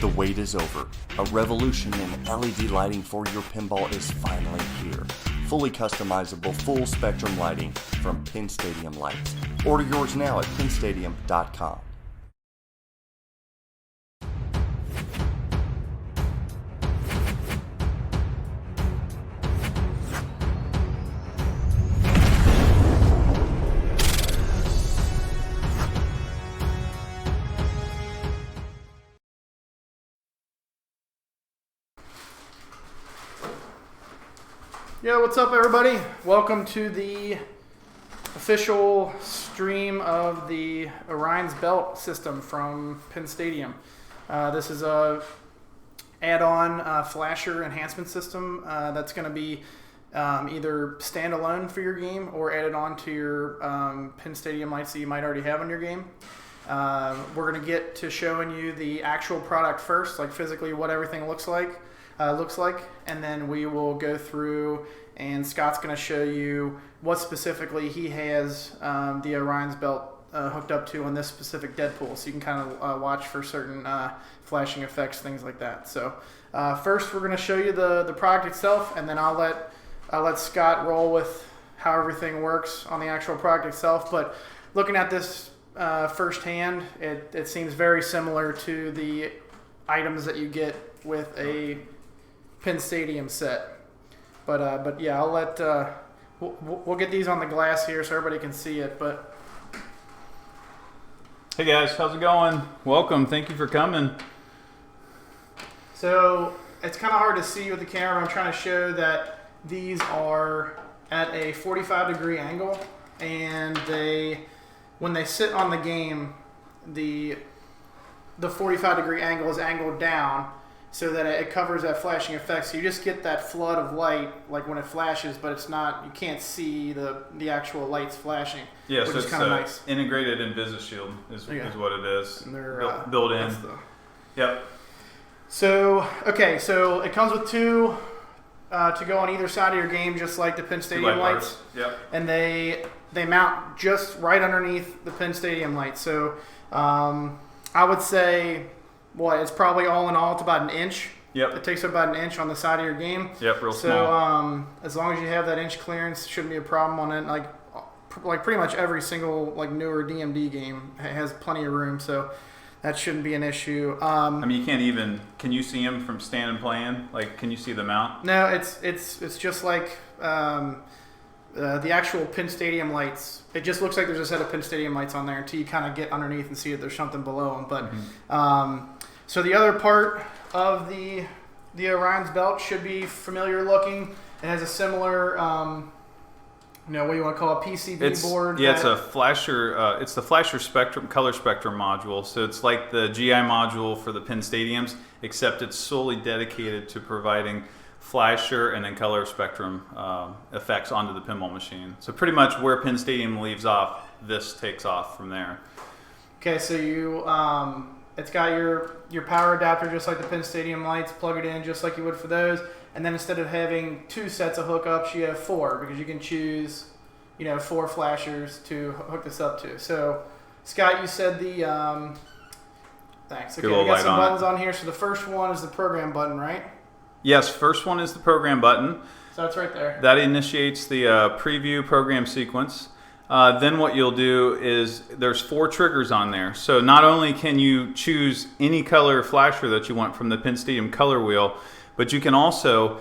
The wait is over. A revolution in LED lighting for your pinball is finally here. Fully customizable, full spectrum lighting from Pin Stadium Lights. Order yours now at pinstadium.com. Yo, what's up everybody? Welcome to the official stream of the Orion's belt system from Pin Stadium. This is a add-on flasher enhancement system that's going to be either standalone for your game or added on to your Pin Stadium lights that you might already have on your game. We're going to get to showing you the actual product first, like physically what everything looks like, and then we will go through and Scott's going to show you what specifically he has the Orion's belt hooked up to on this specific Deadpool, so you can kind of watch for certain flashing effects, things like that. So first we're going to show you the product itself, and then I'll let Scott roll with how everything works on the actual product itself. But looking at this firsthand, it seems very similar to the items that you get with a Pin Stadium set, but yeah, I'll let we'll get these on the glass here so everybody can see it. But hey guys, how's it going? Welcome, thank you for coming. So it's kind of hard to see with the camera. I'm trying to show that these are at a 45-degree angle, and when they sit on the game, the 45-degree angle is angled down, so that it covers that flashing effect. So you just get that flood of light, like when it flashes, but it's not, you can't see the actual lights flashing. Yeah, which so is kind of nice. Integrated InvisiShield is what it is. And they're built in. Yep. So, okay, so it comes with two to go on either side of your game, just like the Pin Stadium lights. Yep. And they mount just right underneath the Pin Stadium lights. So I would say, it's probably all in all, it's about an inch. Yep. It takes about an inch on the side of your game. Yep, real small. So as long as you have that inch clearance, shouldn't be a problem on it. Like pretty much every single newer DMD game has plenty of room, so that shouldn't be an issue. I mean, you can't even. Can you see them from standing playing? Like, can you see the mount? No, it's just like the actual Pin Stadium lights. It just looks like there's a set of Pin Stadium lights on there until you kind of get underneath and see that there's something below them. But so the other part of the Orion's belt should be familiar looking. It has a similar, what do you want to call it, PCB board? Yeah, it's a flasher. It's the flasher spectrum, color spectrum module. So it's like the GI module for the Pin Stadiums, except it's solely dedicated to providing flasher and then color spectrum effects onto the pinball machine. So pretty much where Pin Stadium leaves off, this takes off from there. Okay, so you it's got your power adapter just like the Pin Stadium lights. Plug it in just like you would for those, and then instead of having two sets of hookups, you have four, because you can choose 4 flashers to hook this up to. So Scott, you said the thanks. Okay, we got some buttons on here. So the first one is the program button, right? Yes, first one is the program button. So that's right there. That initiates the preview program sequence. Then what you'll do is there's 4 triggers on there. So not only can you choose any color flasher that you want from the Pin Stadium color wheel, but you can also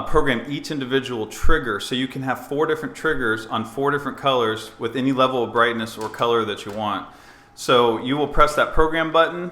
program each individual trigger. So you can have 4 different triggers on 4 different colors with any level of brightness or color that you want. So you will press that program button,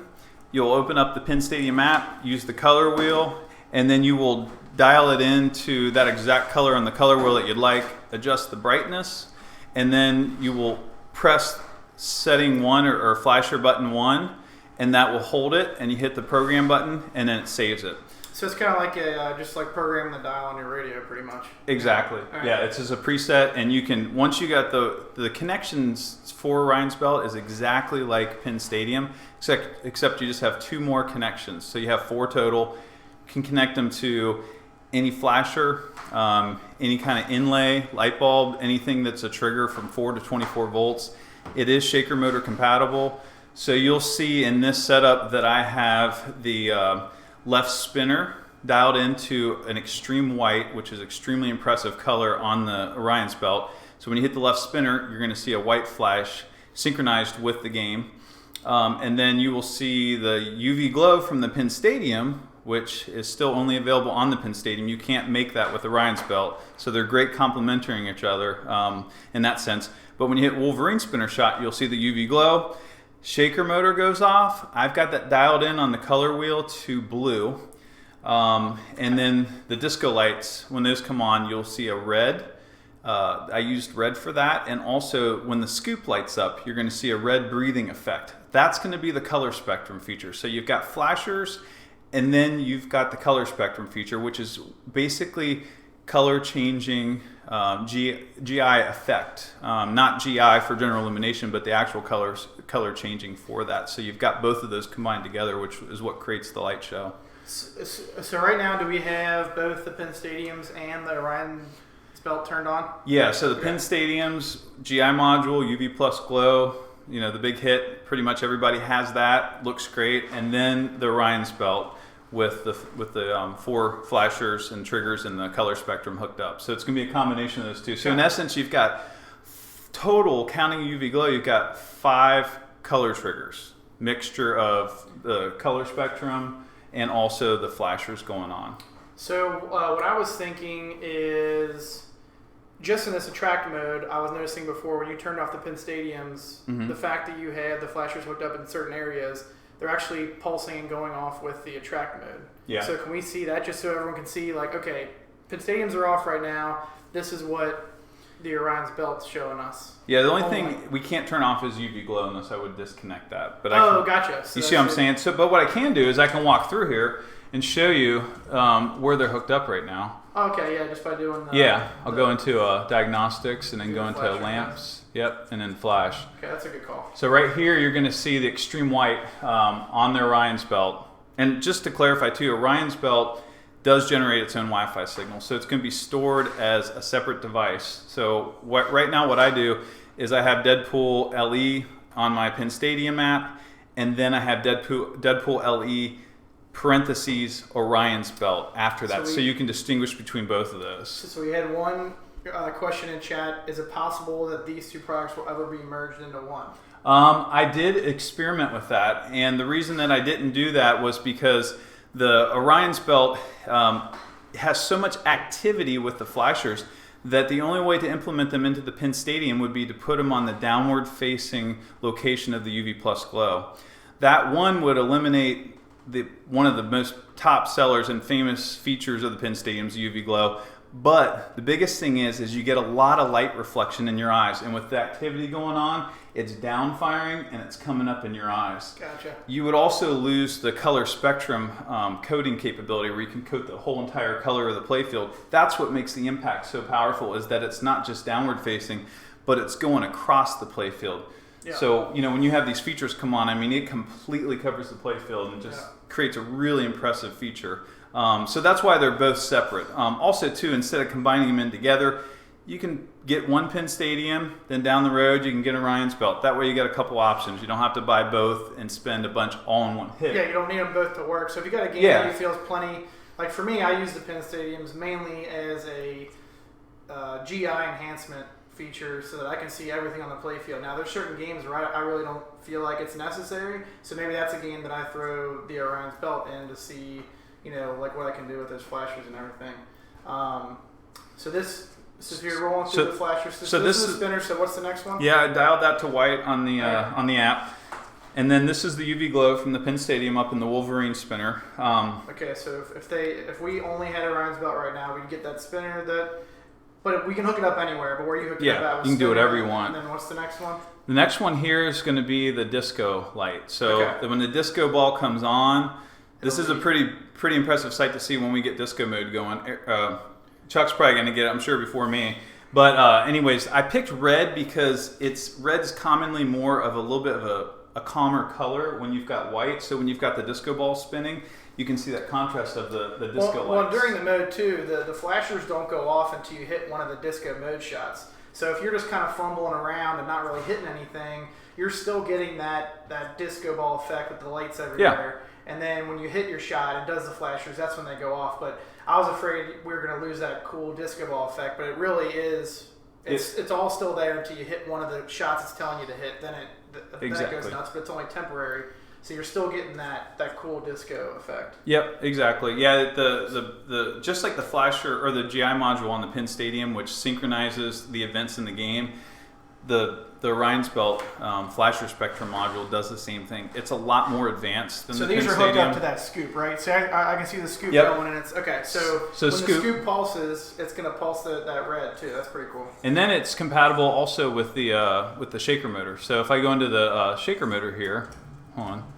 you'll open up the Pin Stadium app, use the color wheel, and then you will dial it into that exact color on the color wheel that you'd like, adjust the brightness, and then you will press setting 1 or flasher button 1, and that will hold it, and you hit the program button, and then it saves it. So it's kind of like just like programming the dial on your radio, pretty much. Exactly. Right. Yeah, it's just a preset, and you can, once you got the connections for Orion's belt is exactly like Pin Stadium, except you just have 2 more connections. So you have 4 total. You can connect them to any flasher, any kind of inlay, light bulb, anything that's a trigger from 4 to 24 volts. It is shaker motor compatible, So you'll see in this setup that I have the left spinner dialed into an extreme white, which is extremely impressive color on the Orion's belt. So when you hit the left spinner, you're going to see a white flash synchronized with the game. And then you will see the UV glow from the Pinstadium, which is still only available on the Pinstadium. You can't make that with Orion's belt. So they're great complementing each other in that sense. But when you hit Wolverine spinner shot, you'll see the UV glow. Shaker motor goes off. I've got that dialed in on the color wheel to blue. And then the disco lights, when those come on, you'll see a red. I used red for that. And also when the scoop lights up, you're going to see a red breathing effect. That's going to be the color spectrum feature. So you've got flashers, and then you've got the color spectrum feature, which is basically color changing GI effect. Not GI for general illumination, but the actual color changing for that. So you've got both of those combined together, which is what creates the light show. So right now, do we have both the Pinstadiums and the Orion's belt turned on? Yeah, so the Pinstadium's GI module, UV plus glow, you know, the big hit, pretty much everybody has that, looks great. And then the Orion's belt with the 4 flashers and triggers and the color spectrum hooked up. So it's going to be a combination of those two. So in essence, you've got total, counting UV glow, you've got 5 color triggers, mixture of the color spectrum and also the flashers going on. So what I was thinking is, just in this attract mode, I was noticing before when you turned off the Pinstadiums, the fact that you had the flashers hooked up in certain areas, they're actually pulsing and going off with the attract mode. Yeah. So can we see that just so everyone can see, like, okay, Pinstadiums are off right now. This is what the Orion's belt's showing us. Yeah, the only thing we can't turn off is UV glow unless I would disconnect that. But gotcha. So you see what I'm saying? So, but what I can do is I can walk through here and show you where they're hooked up right now. Okay, yeah, just by doing the... Yeah, I'll go into diagnostics and then go into lamps. Yep, and then flash. Okay, that's a good call. So right here, you're going to see the extreme white on the Orion's belt. And just to clarify too, Orion's belt does generate its own Wi-Fi signal. So it's going to be stored as a separate device. So right now what I do is I have Deadpool LE on my Pinstadium app, and then I have Deadpool LE parentheses Orion's belt after that. So you can distinguish between both of those. So we had one question in chat. Is it possible that these two products will ever be merged into one? I did experiment with that, and the reason that I didn't do that was because the Orion's belt has so much activity with the flashers that the only way to implement them into the Pinstadium would be to put them on the downward facing location of the UV plus glow. That one would eliminate one of the most top sellers and famous features of the Pinstadium's UV glow. But the biggest thing is you get a lot of light reflection in your eyes, and with the activity going on, it's down firing and it's coming up in your eyes. Gotcha. You would also lose the color spectrum coding capability, where you can coat the whole entire color of the playfield. That's what makes the impact so powerful, is that it's not just downward facing, but it's going across the playfield. Yeah. So, you know, when you have these features come on, I mean, it completely covers the playfield and just creates a really impressive feature. So that's why they're both separate. Also, too, instead of combining them in together, you can get one Pinstadium, then down the road you can get Orion's belt. That way you got a couple options. You don't have to buy both and spend a bunch all in one hit. Yeah, you don't need them both to work. So if you got a game that you feel is plenty, like for me, I use the Pinstadiums mainly as a GI enhancement feature so that I can see everything on the playfield. Now, there's certain games where I really don't feel like it's necessary, so maybe that's a game that I throw the Orion's belt in to see, you know, like what I can do with those flashers and everything. So if you're rolling through the flashers, this is the spinner. So what's the next one? Yeah, I dialed that to white on the app, and then this is the UV glow from the Pinstadium up in the Wolverine spinner. Okay, so if we only had Orion's belt right now, we'd get that spinner but we can hook it up anywhere. But where you hook it up at, you can do whatever you want. And then what's the next one? The next one here is going to be the disco light. So when the disco ball comes on, this is a pretty impressive sight to see when we get disco mode going. Chuck's probably going to get it, I'm sure, before me. But anyways, I picked red because red's commonly more of a little bit of a calmer color when you've got white. So when you've got the disco ball spinning, you can see that contrast of the disco lights. Well, during the mode too, the flashers don't go off until you hit one of the disco mode shots. So if you're just kind of fumbling around and not really hitting anything, you're still getting that disco ball effect with the lights everywhere. And then when you hit your shot, it does the flashers. That's when they go off. But I was afraid we were going to lose that cool disco ball effect. But it really is. It's all still there until you hit one of the shots it's telling you to hit. Then it goes nuts. But it's only temporary. So you're still getting that cool disco effect. Yep, exactly. Yeah, the just like the flasher or the GI module on the Pin Stadium, which synchronizes the events in the game, the Orion's Belt flasher spectrum module does the same thing. It's a lot more advanced than the Pin Stadium. So these are hooked up to that scoop, right? So I can see the scoop going, and it's okay. So when the scoop pulses, it's going to pulse that red too. That's pretty cool. And then it's compatible also with the shaker motor. So if I go into the shaker motor here, hold on,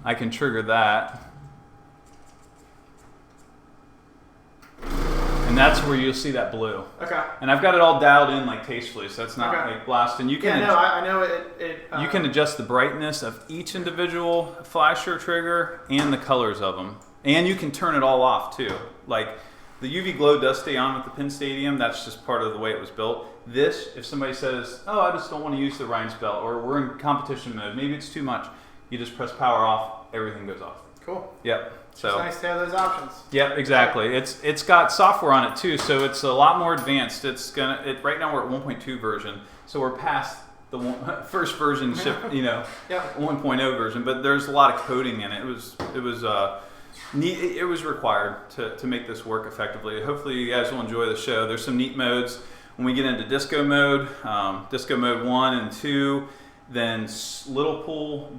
I can trigger that. And that's where you'll see that blue. Okay. And I've got it all dialed in like tastefully, so it's not like blast. And you can I know it you can adjust the brightness of each individual flasher trigger and the colors of them. And you can turn it all off too. Like the UV glow does stay on with the Pin Stadium. That's just part of the way it was built. This, if somebody says, "Oh, I just don't want to use the Orion's Belt," or we're in competition mode, maybe it's too much, you just press power off, everything goes off. Cool. Yep. So it's nice to have those options. Yep, exactly. It's got software on it too, so it's a lot more advanced. Right now we're at 1.2 version, so we're past the first version ship, 1.0 version. But there's a lot of coding in it. It was required to make this work effectively. Hopefully you guys will enjoy the show. There's some neat modes when we get into disco mode 1 and 2, then little pool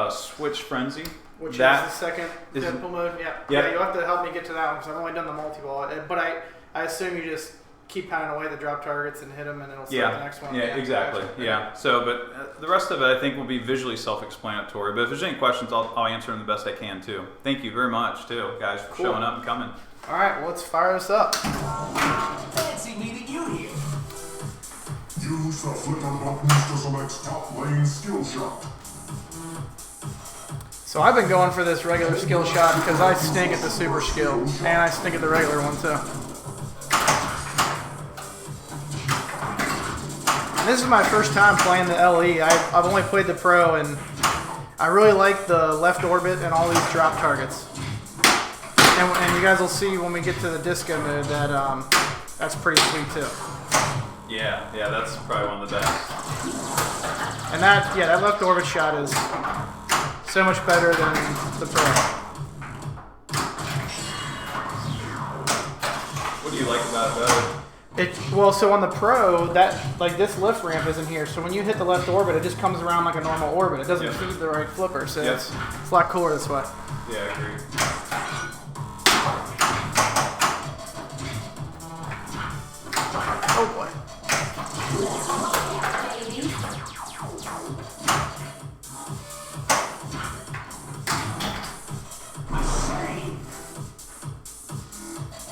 switch frenzy. Which is the second Deadpool mode. Yeah, you'll have to help me get to that one because I've only done the multi-ball. But I assume you just keep pounding away the drop targets and hit them, and it'll start the next one. Yeah, exactly. Yeah. So, but the rest of it I think will be visually self-explanatory. But if there's any questions, I'll answer them the best I can too. Thank you very much too, guys, for showing up and coming. All right, well, let's fire this up. Fancy meeting you here. Use the flipper buttons to select top lane skill shot. So I've been going for this regular skill shot because I stink at the super skill, and I stink at the regular one too. And this is my first time playing the LE. I've only played the Pro, and I really like the left orbit and all these drop targets. And you guys will see when we get to the disco mode that that's pretty sweet too. Yeah, that's probably one of the best. And that left orbit shot is so much better than the Pro. What do you like about it better? So on the Pro, this lift ramp isn't here. So when you hit the left orbit, it just comes around like a normal orbit. It doesn't feed the right flipper, so it's a lot cooler this way. Yeah, I agree. Oh boy.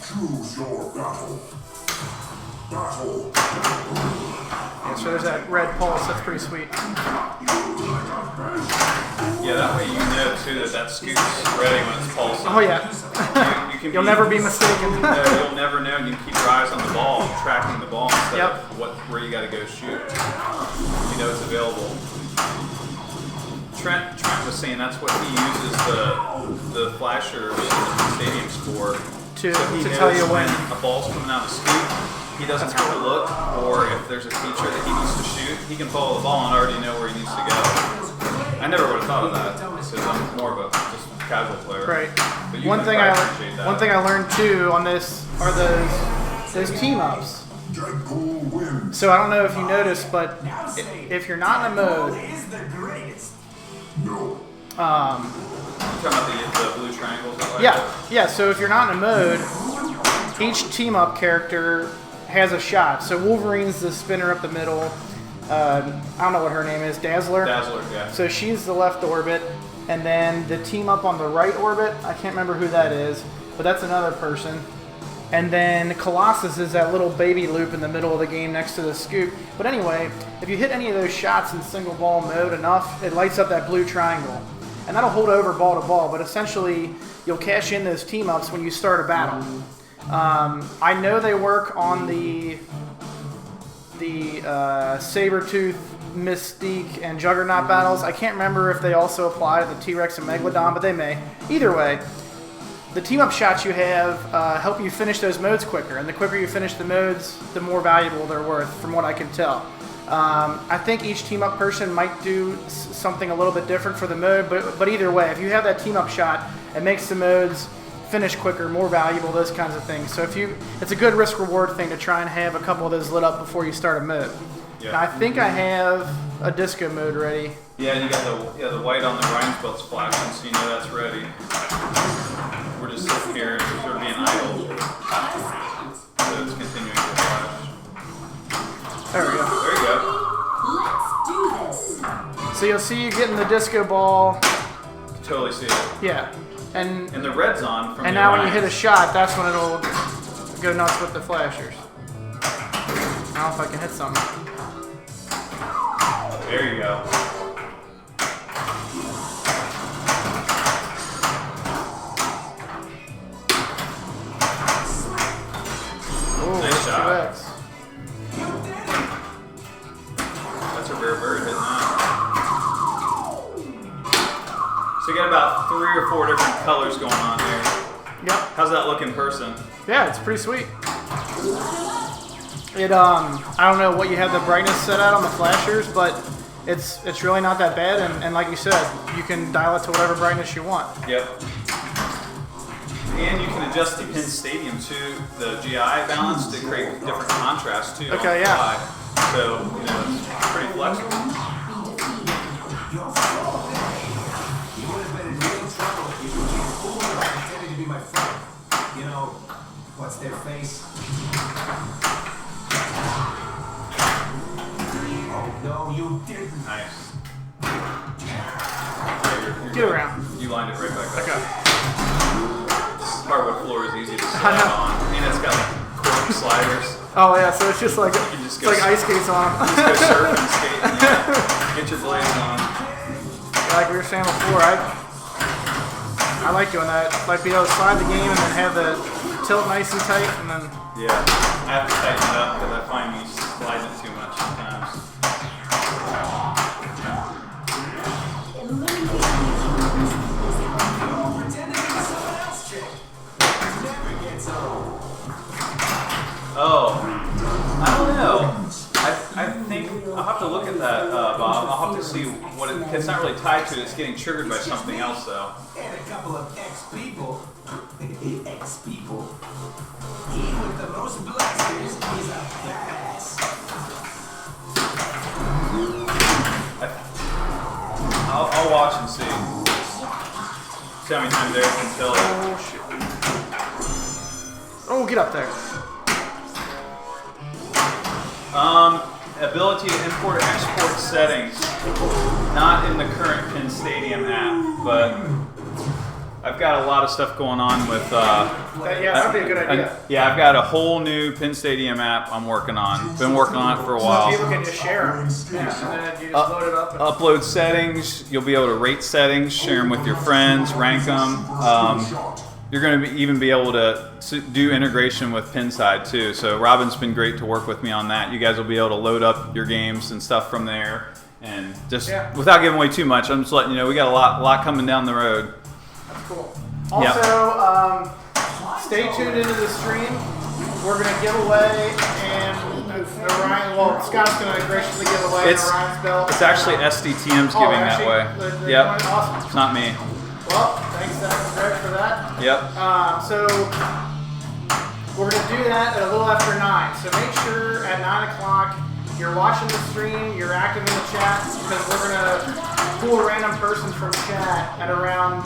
Choose your battle. Battle. Yeah, so there's that red pulse. That's pretty sweet. Yeah, that way you know too that scoop's ready when it's pulsing. Oh yeah. You'll never be mistaken. No, you'll never know. You keep your eyes on the ball, tracking the ball instead of where you got to go shoot. You know it's available. Trent was saying that's what he uses the flashers in the stadiums for. To tell you when a ball's coming out of the scoop, he doesn't have to look, or if there's a feature that he needs to shoot, he can follow the ball and already know where he needs to go. I never would have thought of that because I'm more of a just casual player. Right. But one thing I learned too on this are those team ups. Deadpool wins. So I don't know if you noticed, but if you're not in a mode, No. You're talking about the blue triangles? Yeah. So if you're not in a mode, each team up character has a shot. So Wolverine's the spinner up the middle. I don't know what her name is. Dazzler. Dazzler, yeah. So she's the left orbit, and then the team up on the right orbit. I can't remember who that is, but that's another person. And then Colossus is that little baby loop in the middle of the game next to the scoop. But anyway, if you hit any of those shots in single ball mode enough, it lights up that blue triangle. And that'll hold over ball to ball, but essentially you'll cash in those team ups when you start a battle. I know they work on the the Sabretooth, Mystique, and Juggernaut battles. I can't remember if they also apply to the T-Rex and Megalodon, but they may. Either way, the team-up shots you have help you finish those modes quicker, and the quicker you finish the modes, the more valuable they're worth, from what I can tell. I think each team-up person might do something a little bit different for the mode, but either way, if you have that team-up shot, it makes the modes finish quicker, more valuable, those kinds of things. So it's a good risk-reward thing to try and have a couple of those lit up before you start a mode. Yeah. Now, I think I have a disco mode ready. Yeah, and you got the white on the Orion's belt's flashing, so you know that's ready. We're just sitting here, sort of being idle. So it's continuing to flash. There we go. There you go. Let's do this. So you'll see you getting the disco ball. Totally see it. Yeah. And And the red's on from and the now when you Orion. hit a shot, that's when it'll go nuts with the flashers. I don't know if I can hit something. There you go. Ooh, Nice shot. 2X. That's a rare bird hitting that. So you got about 3 or 4 different colors going on here. Yep. How's that look in person? Yeah, it's pretty sweet. I don't know what you have the brightness set at on the flashers, but it's really not that bad. And like you said, you can dial it to whatever brightness you want. Yep. And you can adjust the pin stadium to the GI balance to create different contrast too. Okay, on the yeah. fly. So it's pretty flexible. You would have been in real trouble if you came cool and pretended to be my friend. You know, what's their face? Oh, no, you didn't. Nice. Get around. You lined it right back up. Okay. Hardwood floor is easy to slide on, and it's got like cork sliders. Oh yeah, so it's just like can just it's go like ice skates on them. Just go surfing, skating, yeah. Get your blades on. Like we were saying before, I like doing that. Like being able to slide the game and then have the tilt nice and tight, and then Yeah, I have to tighten it up because I find you slide it too much sometimes. Pretend to be someone else, chick. Never gets old. Oh, I don't know. I think I'll have to look at that, Bob. I'll have to see what it. It's not really tied to it. It's getting triggered by something else, though. And a couple of ex-people. Ex-people. He with the most blasters is a badass. I'll watch and see. See how many times Eric can kill it. oh shit. Oh, get up there. Ability to import and export settings. Not in the current Pin Stadium app, but I've got a lot of stuff going on with. That'd be a good idea. Yeah, I've got a whole new Pin Stadium app I'm working on. Been working on it for a while. People can just share them. Yeah, and then you just load it up. And Upload settings. You'll be able to rate settings, share them with your friends, rank them. You're going to even be able to do integration with Pinside too. So Robin's been great to work with me on that. You guys will be able to load up your games and stuff from there. And just without giving away too much, I'm just letting you know we got a lot coming down the road. that's cool. Also, stay tuned into the stream. We're going to give away Orion. Well, Scott's going to graciously give away an Orion's belt. It's actually Sdtm's giving that way. Yep. Awesome. It's not me. Well, thanks, Greg, for that. Yep. So we're going to do that at a little after 9. So make sure at 9 o'clock you're watching the stream, you're active in the chat, because we're going to pull a random person from chat at around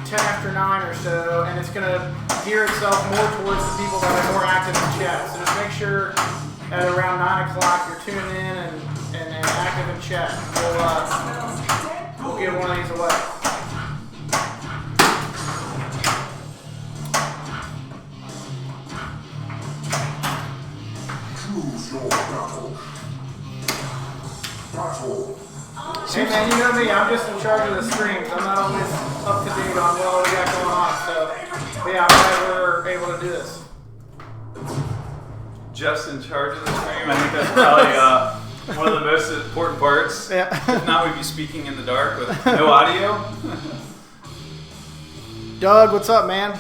10 after 9 or so, and it's going to gear itself more towards the people that are more active in chat. So just make sure at around 9 o'clock you're tuning in and active in chat. We'll give one of these away. Choose your battle. Battle. Hey man, you know me, I'm just in charge of the streams. I'm not always up to date on what we got going on, so but yeah, I'm glad we're able to do this. Jeff's in charge of the stream. I think that's probably one of the most important parts. Yeah. If not, we'd be speaking in the dark with no audio. Doug, what's up, man?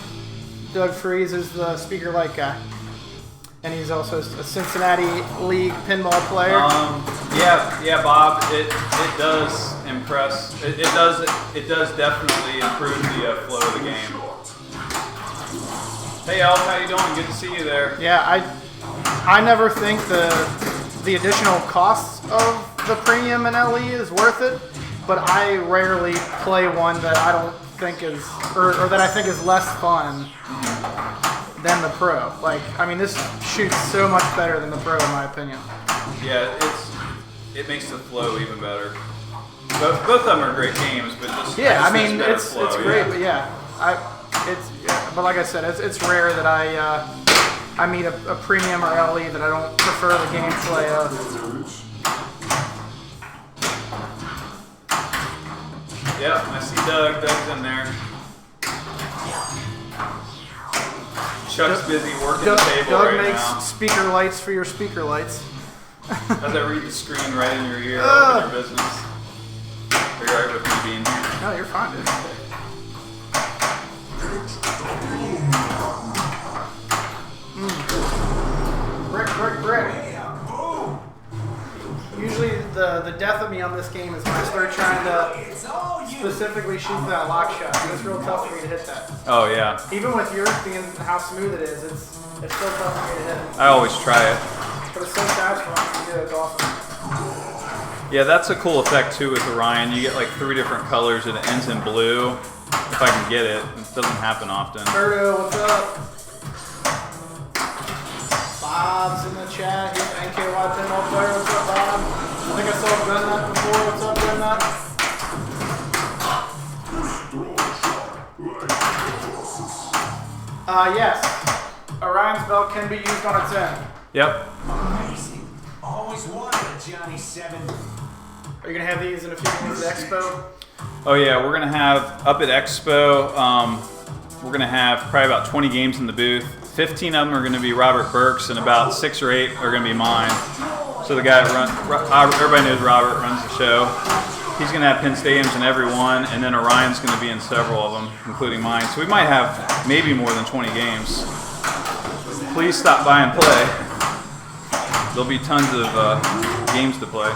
Doug Freeze is the speaker light guy. And he's also a Cincinnati League pinball player. Yeah, Bob. It does impress. It does definitely improve the flow of the game. Hey, Elf, how you doing? Good to see you there. Yeah, I never think the additional costs of the premium and LE is worth it, but I rarely play one that I don't think is, or that I think is less fun than the Pro. Like, I mean, this shoots so much better than the Pro in my opinion. Yeah, it makes the flow even better. Both of them are great games, but just Yeah, I just mean, better it's flow, great, yeah. but yeah, but like I said, it's rare that I meet a premium or LE that I don't prefer the gameplay of. Yeah, I see Doug. Doug's in there. Chuck's busy working the table Doug right makes now. speaker lights for your speaker lights. As I read the screen right in your ear, open your business. Are you alright with me being here? No, you're fine, dude. Brick. Usually the death of me on this game is when I start trying to specifically shoot that lock shot. It's real tough for me to hit that. Oh yeah. Even with yours being how smooth it is, it's still tough for me to hit. I always try it. But it's so satisfying to do. It's awesome. Yeah, that's a cool effect too with Orion. You get like 3 different colors and it ends in blue. If I can get it. It doesn't happen often. Berto, what's up? Bob's in the chat. He's an NKY pinball player. What's up, Bob? I think I saw Gunnut before. What's up, Gunnut? Yes. Orion's belt can be used on its end. Yep. Amazing. Always wanted a Johnny 7. Are you going to have these in a few minutes at Expo? Oh yeah, we're gonna have up at Expo. We're gonna have probably about 20 games in the booth. 15 of them are gonna be Robert Burke's, and about 6 or 8 are gonna be mine. So the guy that everybody knows Robert runs the show. He's gonna have pin stadiums in every one, and then Orion's gonna be in several of them, including mine. So we might have maybe more than 20 games. Please stop by and play. There'll be tons of games to play.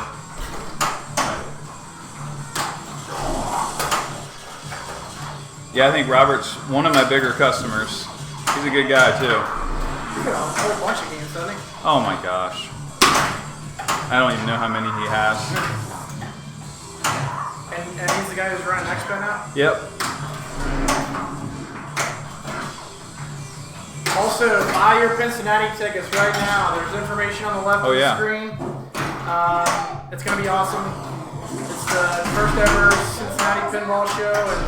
Yeah, I think Robert's one of my bigger customers. He's a good guy too. He's got a whole bunch of games, doesn't he? Oh my gosh. I don't even know how many he has. And he's the guy who's running Expo now? Yep. Also, buy your Cincinnati tickets right now. There's information on the left of the screen. It's going to be awesome. It's the first ever Cincinnati pinball show, and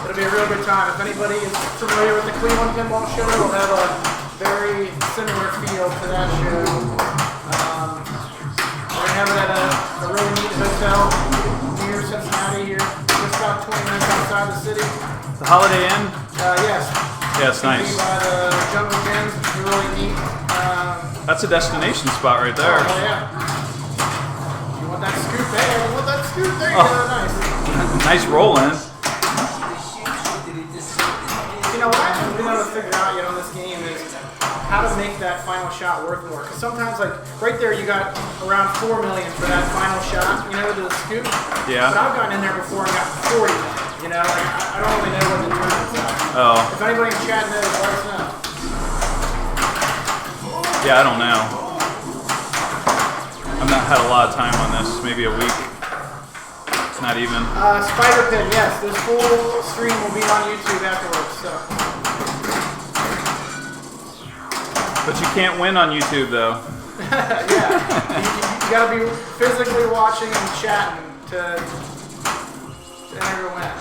it'll be a real good time. If anybody is familiar with the Cleveland pinball show, it'll have a very similar feel to that show. We're going to have it at a really neat hotel near Cincinnati here, just about 20 minutes outside the city. The Holiday Inn? Yes. Yeah, it's nice. By the Jungle Gyms, it's really neat. That's a destination spot right there. Oh yeah. You want that scoop? Hey, I want that scoop. There you go. Nice. Nice rolling. You know what I haven't been able to figure out yet on this game is how to make that final shot worth more. Because sometimes, like, right there you got around 4 million for that final shot, you know, to the scoop. Yeah. But I've gotten in there before and got 40 million. You know, like, I don't really know what the difference is. Oh. If anybody in chat knows, let us know. Yeah, I don't know. I've not had a lot of time on this. Maybe a week. It's not even. Spider Pin, yes. This full stream will be on YouTube afterwards, so. But you can't win on YouTube, though. Yeah. You gotta be physically watching and chatting to enter a win.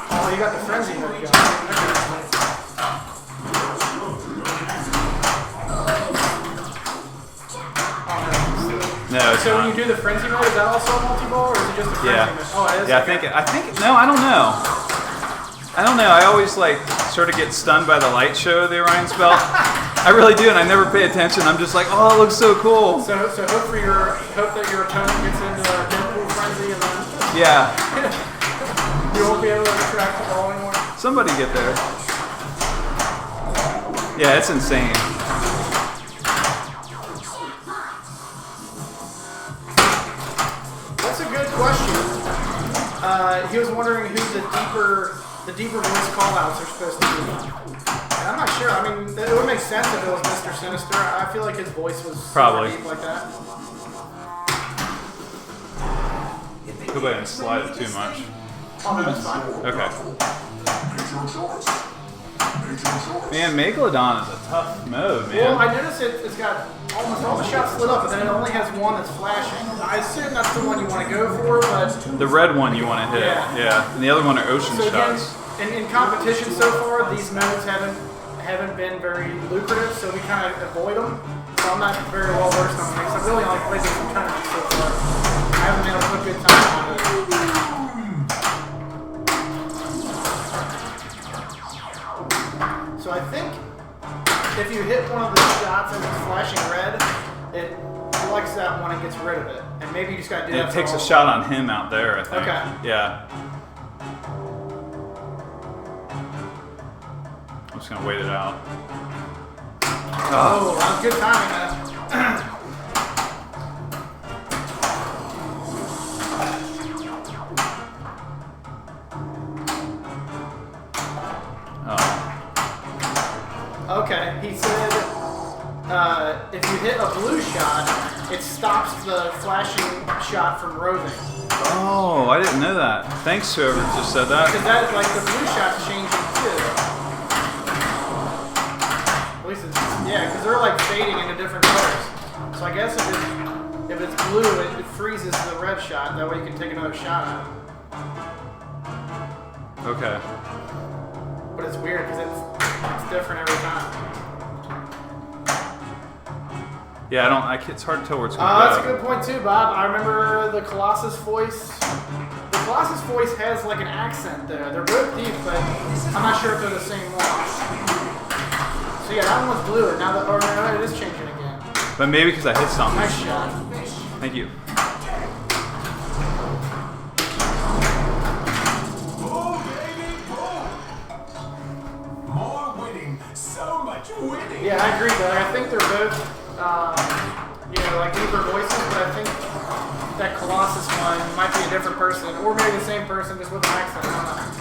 Oh, you got the frenzy mode going. No, it's So when on. you do the frenzy mode, is that also a multi-ball, or is it just a frenzy Yeah. mode? Oh, it is? Yeah, Okay. I think, no, I don't know. I don't know. I always like sort of get stunned by the light show of the Orion's belt. I really do, and I never pay attention. I'm just like, oh, it looks so cool. So hope that your opponent gets into a Deadpool frenzy, and then Yeah. you won't be able to track the ball anymore. Somebody get there. Yeah, it's insane. That's a good question. He was wondering who the deeper voice call-outs are supposed to be. And I'm not sure. I mean, it would make sense if it was Mr. Sinister. I feel like his voice was super Probably. deep like that. Go ahead and slide it too much. Oh, no, that's fine. Okay. Make your choice. Make your choice. Man, Megalodon is a tough mode, man. Well, I noticed it's got almost all the shots lit up, but then it only has one that's flashing. I assume that's the one you want to go for, but The red one you want to hit. Yeah. And the other one are ocean so again, shots. in competition so far, these modes haven't been very lucrative, so we kind of avoid them. So I'm not very well versed on them because I've really only played this in tournaments so far. I haven't been able to put good time on it. So I think if you hit one of the shots and it's flashing red, it selects that one and gets rid of it. And maybe you just gotta do And that it for takes a all- shot on him out there, I think. Okay. Yeah. I'm just going to wait it out. Oh, that was good timing, man. Oh. Okay, he said if you hit a blue shot, it stops the flashing shot from roving. Oh, I didn't know that. Thanks, whoever just said Because that. that, like, the blue shot's changing too. At least it's, yeah, because they're like fading into different colors. So I guess if it's blue, it freezes the red shot. That way you can take another shot at it. Okay. But it's weird because it's different every time. Yeah, it's hard to tell where it's going to That's a go. good point too, Bob. I remember the Colossus voice. The Colossus voice has like an accent there. They're both deep, but I'm not sure if they're the same one. So yeah, that one was blue, and now that, or no, it is changing again. But maybe because I hit something. Nice shot. Thank you. Boom, baby, boom. More winning, so much winning. Yeah, I agree, though. I think they're both, like deeper voices, but I think that Colossus one might be a different person, or maybe the same person just with an accent. I don't know.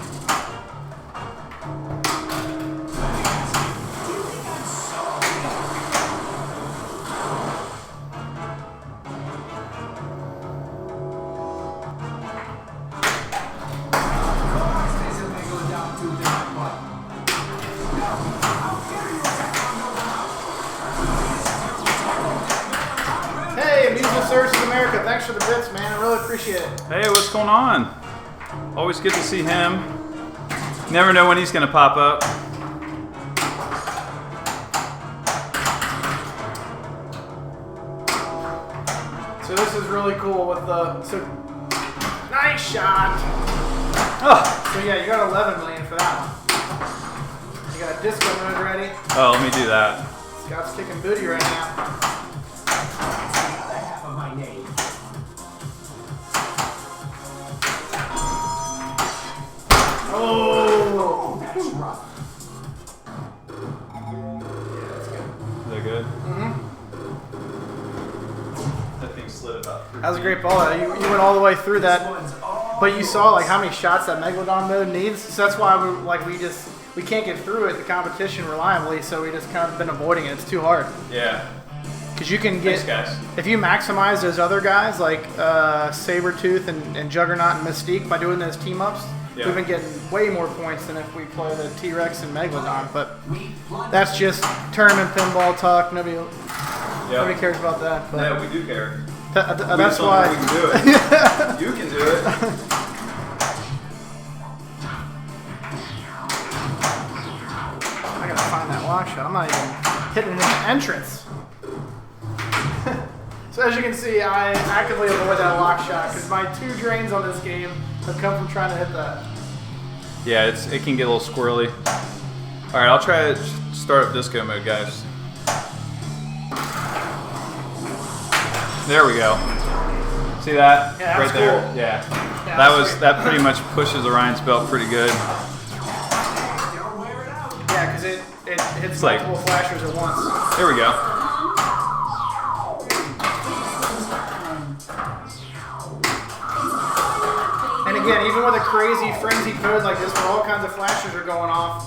Hey, Amusement Services America, thanks for the bits, man. I really appreciate it. Hey, what's going on? Always good to see him. Never know when he's going to pop up. So this is really cool with the nice shot. Oh, So yeah, you got 11 million for that one. You got a disco mode ready. oh, let me do that. Scott's kicking booty right now. The other half of my name. Oh, That's rough. yeah, that's good. Is that good? Mm-hmm. That thing slid about 3 That was a great ball. You went all the way through This that, one's all but you saw like how many shots that Megalodon mode needs. So that's why we can't get through it the competition reliably. So we just kind of been avoiding it. It's too hard Yeah. because you can Thanks, get guys. if you maximize those other guys like Sabretooth and Juggernaut and Mystique by doing those team ups. Yeah. We've been getting way more points than if we play the T-Rex and Megalodon, but that's just tournament pinball talk. Nobody cares about that. But Yeah, we do care. that's We why. can do it. You can do it. I gotta find that lock shot. I'm not even hitting it in the entrance. So as as you can see, I actively avoid that lock shot because my 2 drains on this game have come from trying to hit that. Yeah, it can get a little squirrely. All right, I'll try to start up disco mode, guys. There we go. See that? Yeah, right that's there. cool. Yeah. Yeah, That pretty much pushes Orion's belt pretty good. Yeah, because it hits like- multiple flashers at once. There we go. And again, even with a crazy frenzied mode like this where all kinds of flashes are going off,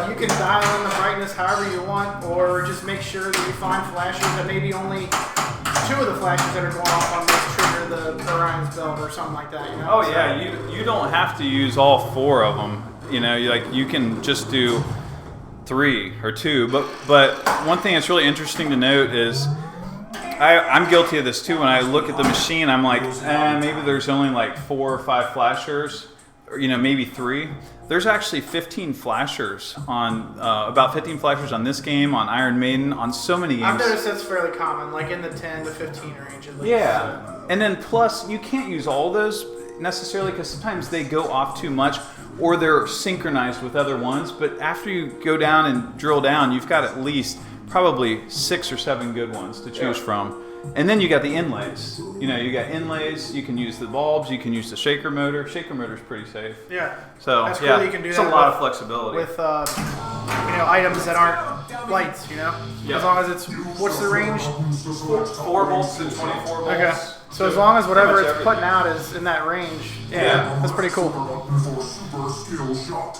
you can dial in the brightness however you want, or just make sure that you find flashes that maybe only 2 of the flashes that are going off on this trigger the Orion's belt or something like that. You know? Oh yeah, you don't have to use all 4 of them. You know, you can just do 3 or 2. But one thing that's really interesting to note is I'm guilty of this too. When I look at the machine, I'm like, maybe there's only like 4 or 5 flashers, or maybe 3. There's actually 15 flashers on about 15 flashers on this game, on Iron Maiden, on so many games. I've noticed that's fairly common, like in the 10 to 15 range at least. Yeah, and then plus you can't use all those necessarily because sometimes they go off too much or they're synchronized with other ones. But after you go down and drill down, you've got at least probably 6 or 7 good ones to choose from. And then you got the inlays. You got inlays. You can use the bulbs. You can use the shaker motor. Shaker motor's pretty safe. Yeah. So That's yeah, cool. You can do it's that a lot of flexibility. with items that aren't lights. Yep. As long as it's what's the range? 4 volts to 24 volts. Okay. So as long as whatever pretty much it's putting out is in that range, Yeah. that's pretty cool. Button for super skill shot.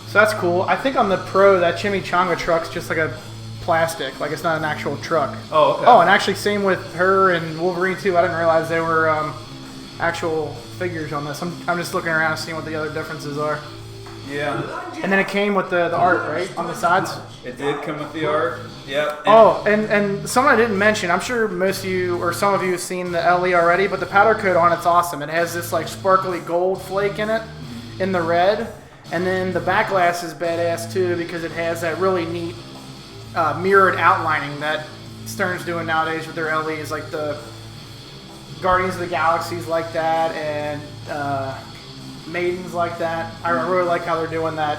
So that's cool. I think on the Pro, that chimichanga truck's just like a plastic, like it's not an actual truck. Oh, okay. Oh, and actually same with her and Wolverine too. I didn't realize they were actual figures on this. I'm just looking around seeing what the other differences are. Yeah. And then it came with the art, right, on the sides? It did come with the art. Yep. And something I didn't mention, I'm sure most of you or some of you have seen the LE already, but the powder coat on it's awesome. It has this like sparkly gold flake in it, in the red, and then the back glass is badass too because it has that really neat mirrored outlining that Stern's doing nowadays with their LEs, like the Guardians of the Galaxies like that, and Maidens like that. I really like how they're doing that.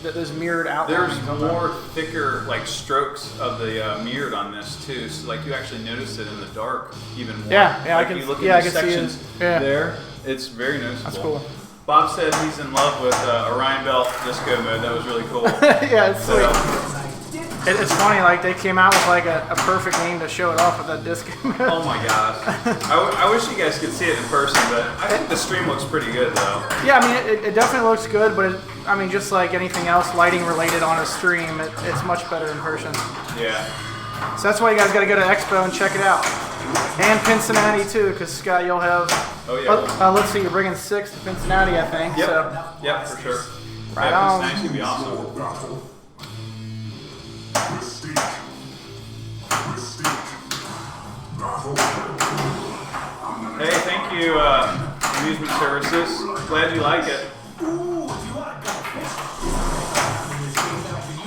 Those mirrored outlines. There's more thicker like strokes of the mirrored on this too. So like you actually notice it in the dark even more. Yeah, like I can. You look Yeah, I at can the see sections it. Yeah. there. It's very noticeable. That's cool. Bob said he's in love with Orion Belt Disco mode. That was really cool. Yeah, it's So, sweet. It's funny, like they came out with like a perfect name to show it off with that disc. oh my gosh. I wish you guys could see it in person, but I think the stream looks pretty good though. Yeah, I mean, it definitely looks good, but just like anything else lighting related on a stream, it's much better in person. Yeah. So that's why you guys got to go to Expo and check it out. And Cincinnati too, because Scott, you'll have. Oh yeah. Let's see, you're bringing 6 to Cincinnati, I think. Yep. So. Yep, for sure. Right yeah, on. Cincinnati's gonna be awesome. Battle. Mystique. Battle. Hey, thank you, Amusement Services. Glad you like it.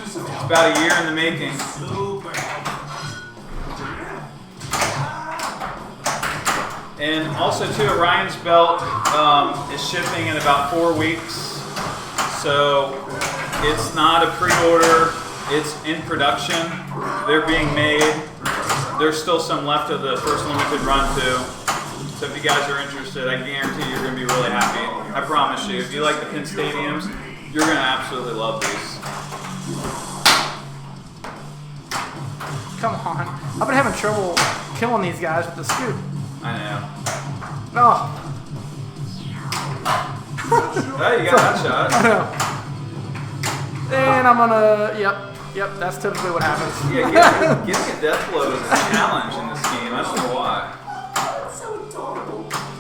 It's about a year in the making. And also, too, Orion's Belt is shipping in about 4 weeks. So it's not a pre-order. It's in production. They're being made. There's still some left of the first limited run, too. So if you guys are interested, I guarantee you're going to be really happy. I promise you. If you like the Pin Stadiums, you're going to absolutely love these. Come on. I've been having trouble killing these guys with the scoop. I know. Oh. Oh, you got that shot. I know. And I'm gonna. Yep. That's typically what happens. Yeah, getting a death blow is a challenge in this game. I don't know why.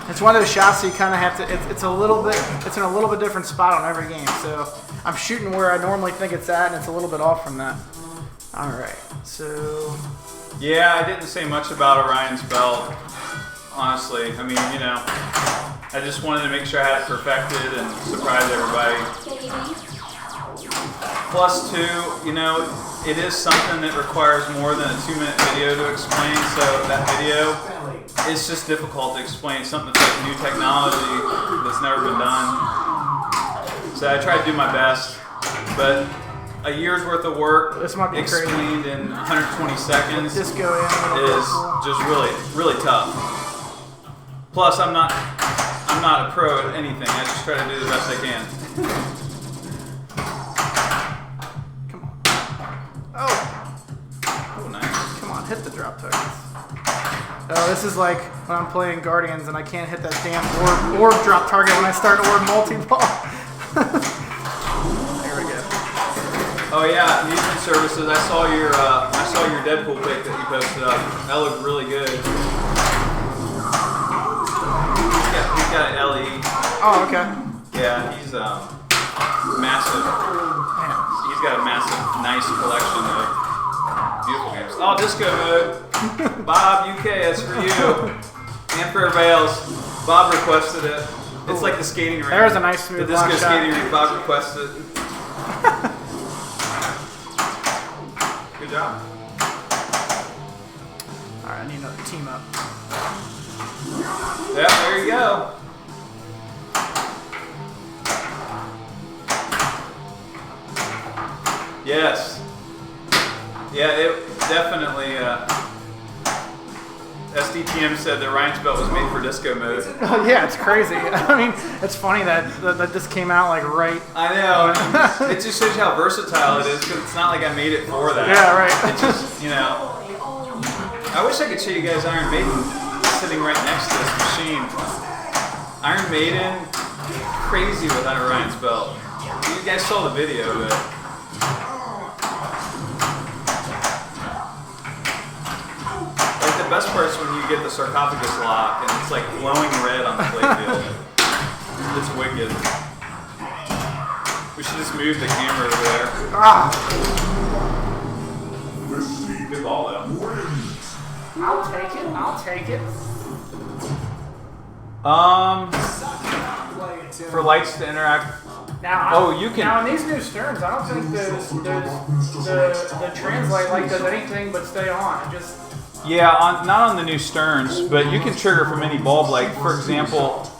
It's one of those shots that you kind of have to. It's a little bit. It's in a little bit different spot on every game. So I'm shooting where I normally think it's at, and it's a little bit off from that. All right. So. Yeah, I didn't say much about Orion's Belt. Honestly, I mean, I just wanted to make sure I had it perfected and surprise everybody. Plus, too, it is something that requires more than a 2-minute video to explain. So that video, it's just difficult to explain something that's like new technology that's never been done. So I try to do my best, but a year's worth of work This might be explained in 120 seconds Disco animal. is just really tough. Plus, I'm not a pro at anything. I just try to do the best I can. Come on. Oh, Oh, nice. come on, hit the drop targets. Oh, this is like when I'm playing Guardians and I can't hit that damn orb drop target when I start orb multi-ball. There we go. Oh yeah, amusement services. I saw your Deadpool pic that you posted up. That looked really good. He's got an LE. Oh, okay. Yeah, he's massive. He's got a massive, nice collection of beautiful games. Oh, disco mode. Bob UK, that's for you. And for everybody else. Bob requested it. It's like the skating rink. There's a nice smooth The disco block shot. skating rink. Bob requested it. Good job. Alright, I need another team up. Yeah, there you go. Yes. Yeah, it definitely. Sdtm said that Ryan's belt was made for disco mode. Oh, yeah, it's crazy. I mean, it's funny that this came out like right. I know. It just shows you how versatile it is, because it's not like I made it for that. Yeah, right. It just, I wish I could show you guys Iron Maiden sitting right next to this machine. Iron Maiden, crazy without Orion's belt. You guys saw the video, but. Like the best part's when you get the sarcophagus lock and it's like glowing red on the playfield. It's wicked. We should just move the camera over there. Ah, Good ball though. I'll take it. For lights to interact. Now, you can. Now in these new Sterns, I don't think the translate light does anything but stay on. It just. Yeah, not on the new Sterns, but you can trigger from any bulb. Like for example,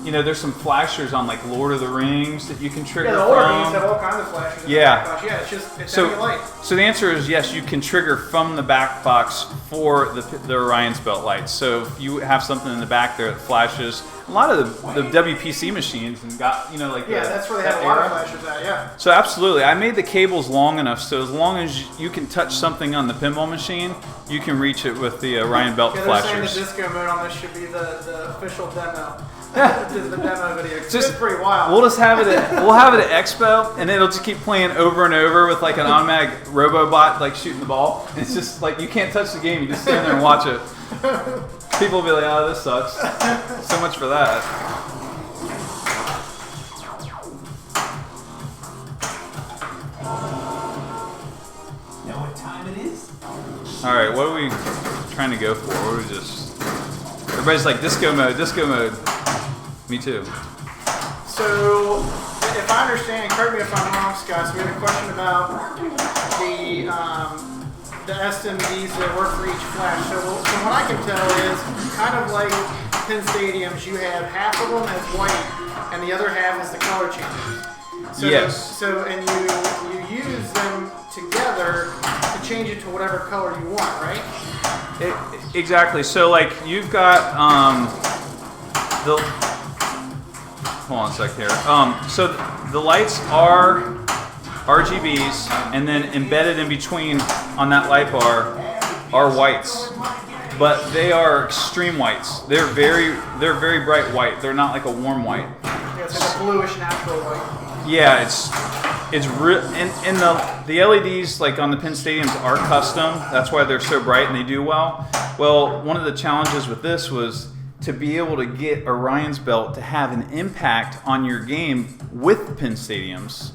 there's some flashers on like Lord of the Rings that you can trigger Yeah, the older from. games have all kinds of flashes. Yeah. Yeah, it's any light. So the answer is yes, you can trigger from the back box for the Orion's belt lights. So if you have something in the back there that flashes, a lot of the WPC machines and got That's where they have a lot of flashes at. Yeah. So absolutely, I made the cables long enough so as long as you can touch something on the pinball machine, you can reach it with the Orion belt They're flashers. saying the disco mode on this should be the official demo. The demo video. It's pretty wild. We'll just have it at Expo, and it'll just keep playing over and over with like an automatic robobot like shooting the ball. It's just like you can't touch the game; you just stand there and watch it. People will be like, "Oh, this sucks." So much for that. Know what time it is? All right, what are we trying to go for? What are we just? Everybody's like disco mode, disco mode. Me too. So, if I understand, correct me if I'm wrong, Scott. So we had a question about the SMDs that work for each flash. So from what I can tell is kind of like Pin Stadiums, you have half of them as white and the other half is the color changes. So Yes. And you use them together to change it to whatever color you want, right? Exactly. So like you've got the. Hold on a sec here. So the lights are RGBs, and then embedded in between on that light bar are whites, but they are extreme whites. They're very bright white. They're not like a warm white. Yeah, it's like a bluish natural white. Yeah, it's real. And the LEDs like on the Pin Stadiums are custom. That's why they're so bright and they do well. Well, one of the challenges with this was to be able to get Orion's belt to have an impact on your game with Pin Stadiums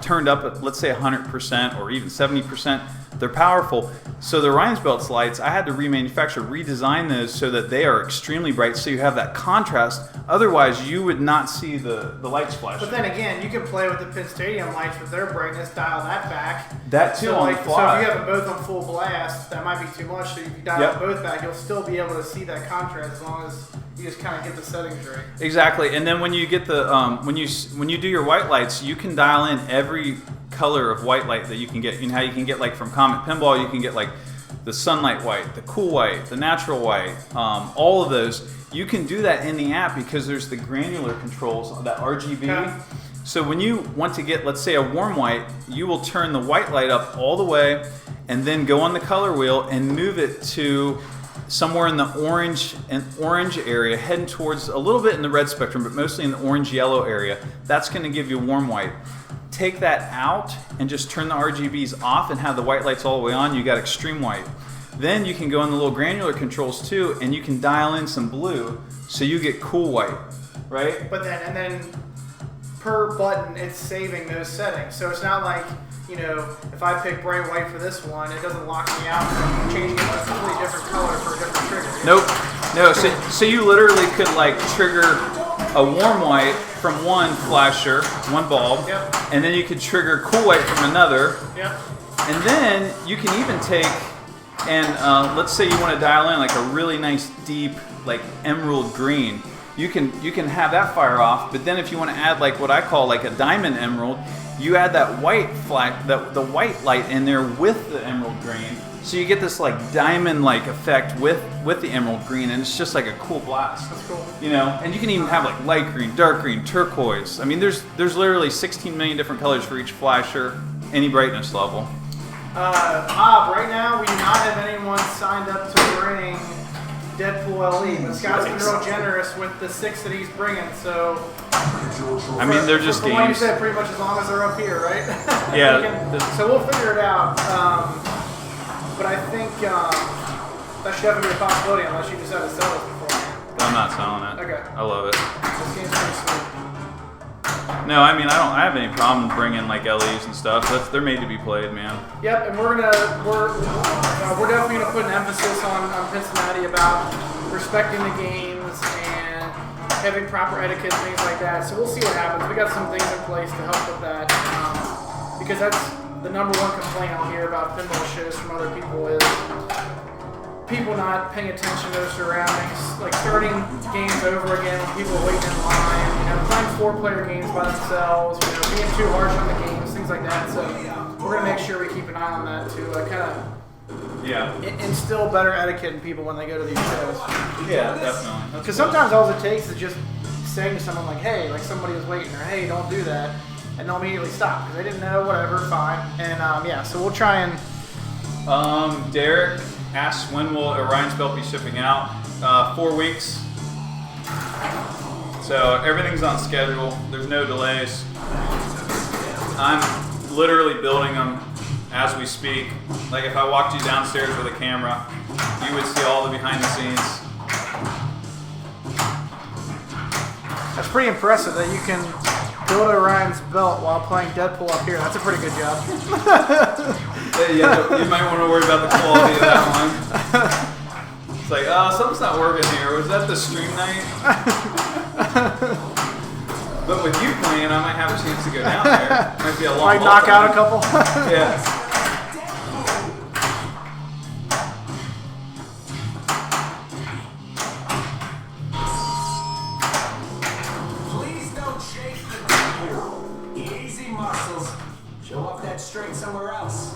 turned up at, let's say, 100% or even 70%. They're powerful. So the Orion's Belts lights, I had to redesign those so that they are extremely bright, so you have that contrast. Otherwise, you would not see the lights flashing. But then again, you can play with the Pin Stadium lights with their brightness, dial that back. That too, so on like, the so fly. if you have them both on full blast, that might be too much. So if you dial them both back, you'll still be able to see that contrast as long as you just kind of get the settings right. Exactly. And then when you get the when you do your white lights, you can dial in every color of white light that you can get. You know how you can get like from Comet Pinball, you can get like the sunlight white, the cool white, the natural white, all of those. You can do that in the app because there's the granular controls, that RGB. Okay. So when you want to get, let's say, a warm white, you will turn the white light up all the way and then go on the color wheel and move it to somewhere in the orange area, heading towards a little bit in the red spectrum, but mostly in the orange-yellow area. That's going to give you warm white. Take that out and just turn the RGBs off and have the white lights all the way on. You got extreme white. Then you can go in the little granular controls too, and you can dial in some blue, so you get cool white, right? But then per button, it's saving those settings. So it's not like, you know, if I pick bright white for this one, it doesn't lock me out from changing it to a completely different color for a different trigger. Nope. No. So you literally could like trigger a warm white from one flasher, one bulb, Yep. and then you could trigger cool white from another. Yep. And then you can even take and let's say you want to dial in like a really nice deep like emerald green. You can have that fire off, but then if you want to add like what I call like a diamond emerald, you add that white the white light in there with the emerald green. So you get this like diamond like effect with the emerald green, and it's just like a cool blast. That's cool. You know, and you can even have like light green, dark green, turquoise. I mean, there's literally 16 million different colors for each flasher, any brightness level. Bob, right now we do not have anyone signed up to bring Deadpool LE, but Scott's been real generous with the 6 that he's bringing, so... I mean, they're just from what you games. said, pretty much as long as they're up here, right? Yeah. So we'll figure it out, but I think that should definitely be a possibility unless you decide to sell it beforehand. I'm not selling it. Okay. I love it. This game's pretty sweet. No, I mean, I have any problem bringing like LEs and stuff. They're made to be played, man. Yep, and we're definitely gonna put an emphasis on Cincinnati about respecting the games and having proper etiquette and things like that. So we'll see what happens. We got some things in place to help with that, because that's the number one complaint I'll hear about pinball shows from other people is people not paying attention to their surroundings, like starting games over again when people are waiting in line, you know, playing 4-player games by themselves, you know, being too harsh on the games, things like that. So we're gonna make sure we keep an eye on that to kind of instill better etiquette in people when they go to these shows. Yeah, definitely. Because sometimes all it takes is just saying to someone like, hey, like somebody was waiting, or hey, don't do that, and they'll immediately stop because they didn't know, whatever, fine. And yeah, so we'll try and... Derek asks when will Orion's Belt be shipping out? 4 weeks. So everything's on schedule. There's no delays. I'm literally building them as we speak. Like if I walked you downstairs with a camera, you would see all the behind the scenes. That's pretty impressive that you can build Orion's Belt while playing Deadpool up here. That's a pretty good job. Yeah, you might want to worry about the quality of that one. It's like, something's not working here. Was that the stream night? But with you playing, I might have a chance to go down there. Might be a long Might knock out a couple. Yeah. Please don't shake the table. Easy muscles. Show off that strength somewhere else.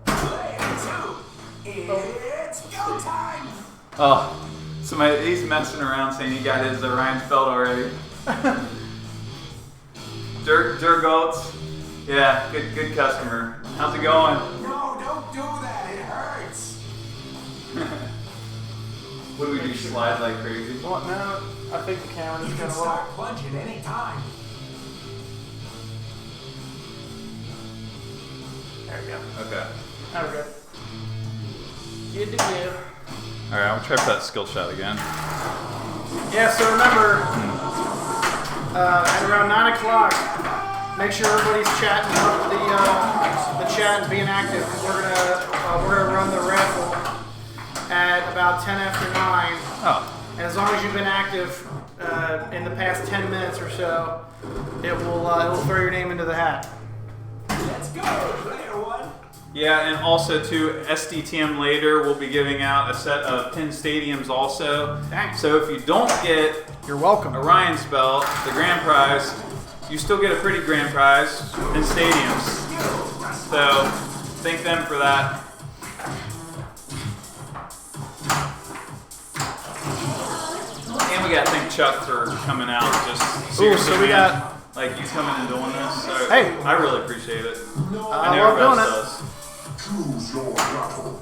Play 2. It's go time. Oh, he's messing around saying he got his Orion's Belt already. Dirk Goltz. Yeah, good customer. How's it going? No, don't do that. It hurts. What do we do? Slide like crazy? Well, no, I think the camera's You gonna can roll. start plunging any time. There we go. Okay. There we go. Good to go. All right, I'll try for that skill shot again. Yeah, so remember, at around 9 o'clock, make sure everybody's chatting up the chat and being active because we're gonna run the raffle at about 10 after 9. Oh. And as long as you've been active in the past 10 minutes or so, it will throw your name into the hat. Let's go, player one. Yeah, and also to Sdtm later, we'll be giving out a set of pin stadiums also. Thanks. So if you don't get You're welcome. Orion's belt, the grand prize, you still get a pretty grand prize in stadiums. So thank them for that. And we got to thank Chuck for coming out. Just seriously, so we man, got- like you coming and doing this. So Hey. I really appreciate it. I know love everybody doing it. else does. Choose your battle.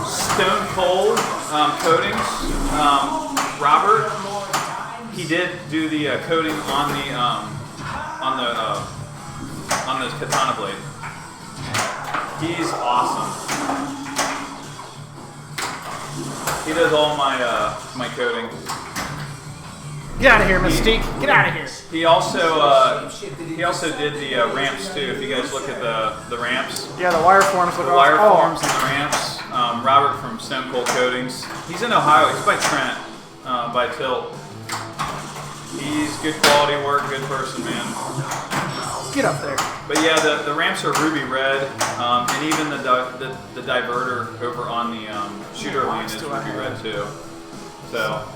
Stone Cold Coatings. Robert, he did do the coating on the katana blade. He's awesome. He does all my my coating. Get out of here, Mystique. Get out of here. He also did the ramps too. If you guys look at the ramps, Yeah, the wire forms look the wire awesome. forms and the ramps. Robert from Stone Cold Coatings. He's in Ohio. He's by Trent, by Tilt. He's good quality work, good person, man. Get up there. But yeah, the ramps are ruby red, and even the diverter over on the shooter lane is ruby red too. So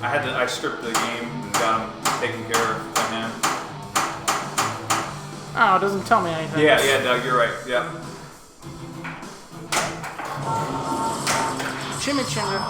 I stripped the game and got him taken care of by him. Oh, it doesn't tell me anything. Yeah, Doug, you're right. Yeah. Chimichanga.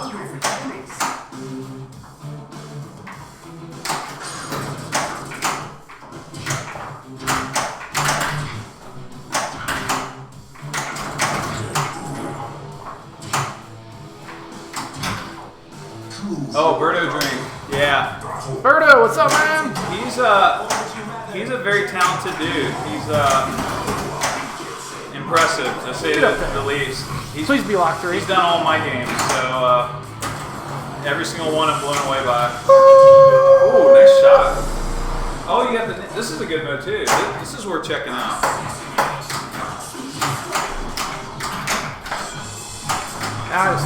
Oh, Birdo drink. Yeah. Birdo, what's up, man? He's a very talented dude. He's impressive to say the least. Please be locked 3. He's done all my games, so every single one I'm blown away by. Ooh, nice shot. Oh, you got the. This is a good mode too. This is worth checking out. That is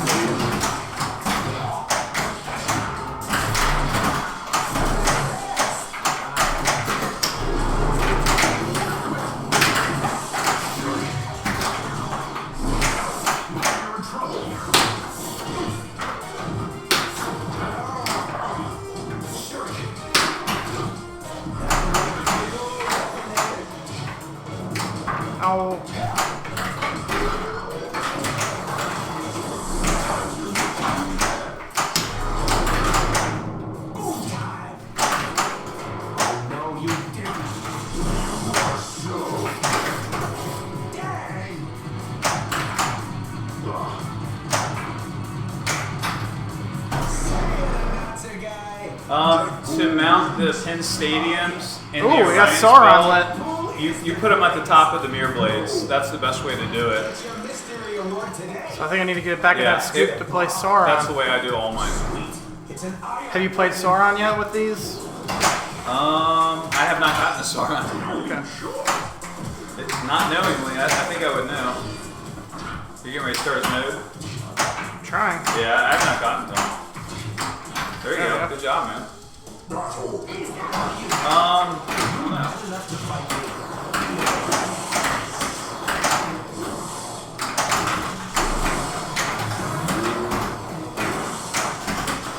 Oh. No, you didn't. You are so. Dang. That's a guy. To mount the pin stadiums in Ooh, the we got Orion's Sauron belt, you put them at the top of the mirror blades. That's the best way to do it. That's your mystery award today. So I think I need to get back in Yeah, that scoop to play Sauron. That's the way I do all mine. It's an iron. Have you played Sauron yet with these? I have not gotten a Sauron. Okay. Not knowingly, I think I would know. You getting ready to start his mode? I'm trying. Yeah, I have not gotten to him. There you There go. we go. Good job, man. Battle. I don't know.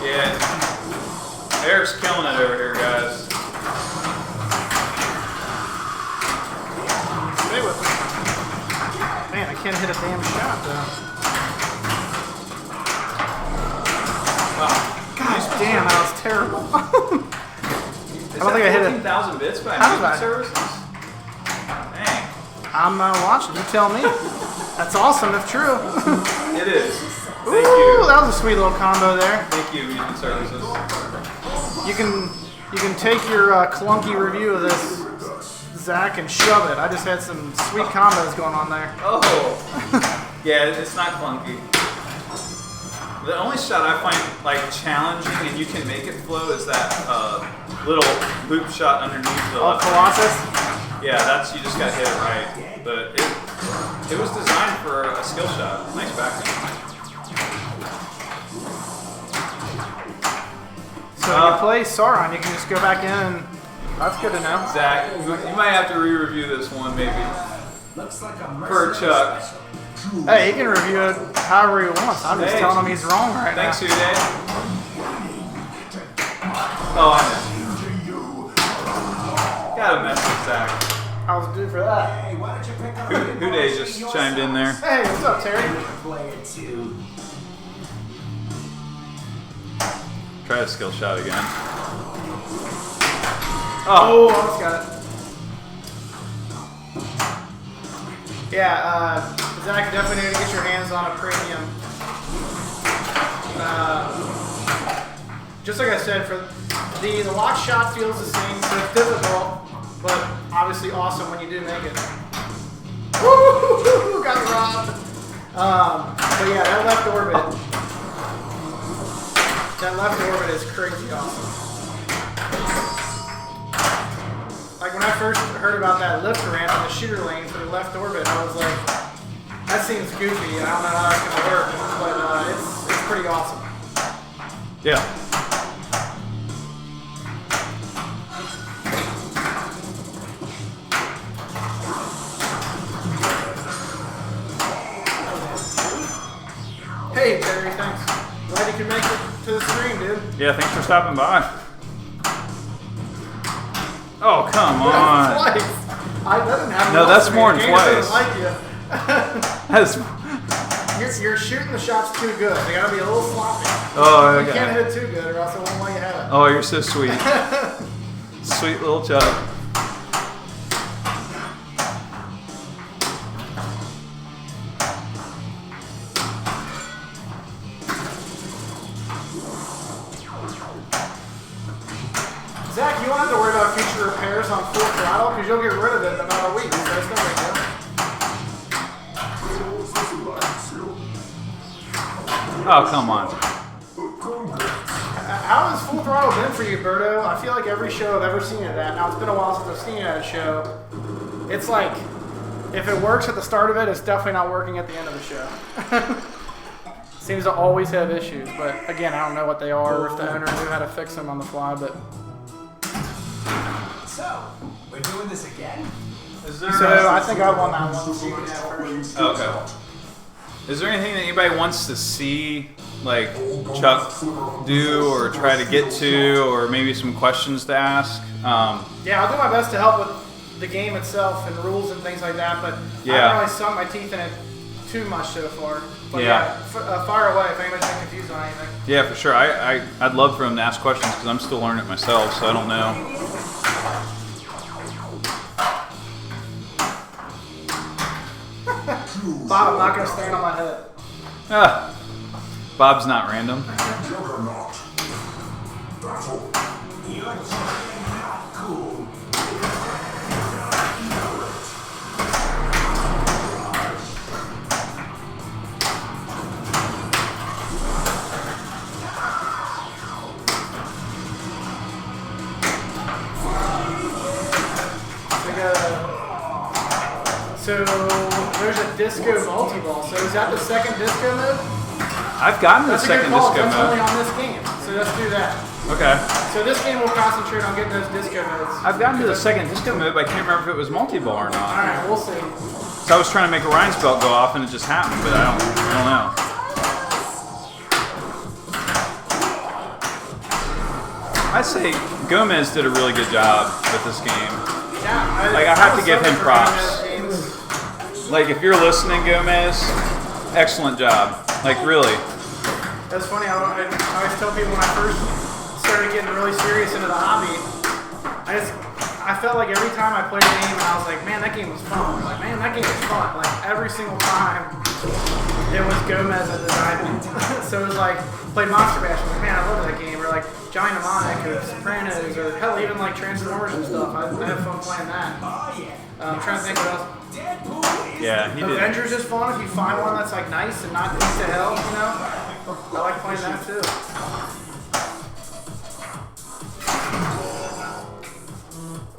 Yeah, Eric's killing it over here, guys. Stay with me. Man, I can't hit a damn shot though. Wow. God damn, that was terrible. I don't think I hit it. 14,000 bits by How did music I? services? Dang. I'm watching. You tell me. That's awesome if true. It is. Thank Ooh, you. that was a sweet little combo there. Thank you, music services. You can take your clunky review of this, Zach, and shove it. I just had some sweet combos going on there. Oh. Yeah, it's not clunky. The only shot I find like challenging and you can make it flow is that little loop shot underneath the Oh, left. Colossus. Yeah, that's you just got hit it right. But it was designed for a skill shot. Nice backhand. So when you play Sauron, you can just go back in. That's good to know. Zach, you might have to re-review this one maybe. Looks like a For Chuck. Hey, he can review it however he wants. I'm just Hey. telling him he's wrong right Thanks, now. Uday. Oh, I know. Got a message, Zach. I was due for that. Hey, why don't you pick up Uday just chimed in there. Hey, what's up, Terry? Play it too. Try a skill shot again. Oh, almost got it. Yeah, Zach, definitely need to get your hands on a premium. Just like I said, for the lock shot feels the same, so it's difficult, but obviously awesome when you do make it. Woo! Got robbed. But yeah, that left orbit is crazy awesome. Like when I first heard about that lift ramp in the shooter lane for the left orbit, I was like, that seems goofy. I don't know how that's gonna work, but it's pretty awesome. Yeah. Hey Terry, thanks. Glad you could make it to the stream, dude. Yeah, thanks for stopping by. Oh, come on. Twice. I doesn't have No, that's more than Gator doesn't twice. like you. That's, You're shooting the shots too good. They gotta be a little sloppy. oh, You can't okay. hit it too good, or else it won't let you have it. Oh, you're so sweet. Sweet little Chuck. Zach, you won't have to worry about future repairs on full throttle because you'll get rid of it in about a week. So it's no big deal. Oh, come on. How has full throttle been for you, Berto? I feel like every show I've ever seen it at. Now it's been a while since I've seen it at a show. It's like if it works at the start of it, it's definitely not working at the end of the show. Seems to always have issues, but again, I don't know what they are or if the owner knew how to fix them on the fly. But So, we're doing this again? Is there, so I think I won that one. So you can have first. okay. Is there anything that anybody wants to see, like Chuck do or try to get to, or maybe some questions to ask? Yeah, I'll do my best to help with the game itself and rules and things like that, but I Yeah. haven't really sunk my teeth in it too much so far. But Yeah. fire away if anybody's been confused on anything. Yeah, for sure. I'd love for him to ask questions because I'm still learning it myself, so I don't know. Bob, I'm not going to stand on my head. Ah, Bob's not random. Juggernaut. Battle. You're not cool. So there's a disco multi-ball. So is that the second disco mode? I've gotten the That's a good second call. disco That's only mode. on this game. So let's do that. Okay. So this game will concentrate on getting those disco modes. I've gotten to the second disco mode, but I can't remember if it was multi-ball or not. Alright, we'll see. So I was trying to make Orion's belt go off, and it just happened, but I don't know. I say Gomez did a really good job with this game. Yeah, Like, I have to give him for props. those games. Like, if you're listening, Gomez, excellent job. Like, really. That's funny. I always tell people when I first started getting really serious into the hobby, I felt like every time I played a game and I was like, man, that game was fun. Like, man, that game was fun. Like every single time, it was Gomez that designed it. So it was like played Monster Bash. I was like, man, I love that game. Or like Johnny Mnemonic or Sopranos or hell, even like Transformers and stuff. I had fun playing that. I'm trying to think what else. Deadpool is Yeah, he did. Avengers is fun if you find one that's like nice and not easy to hell, you know. I like playing that too.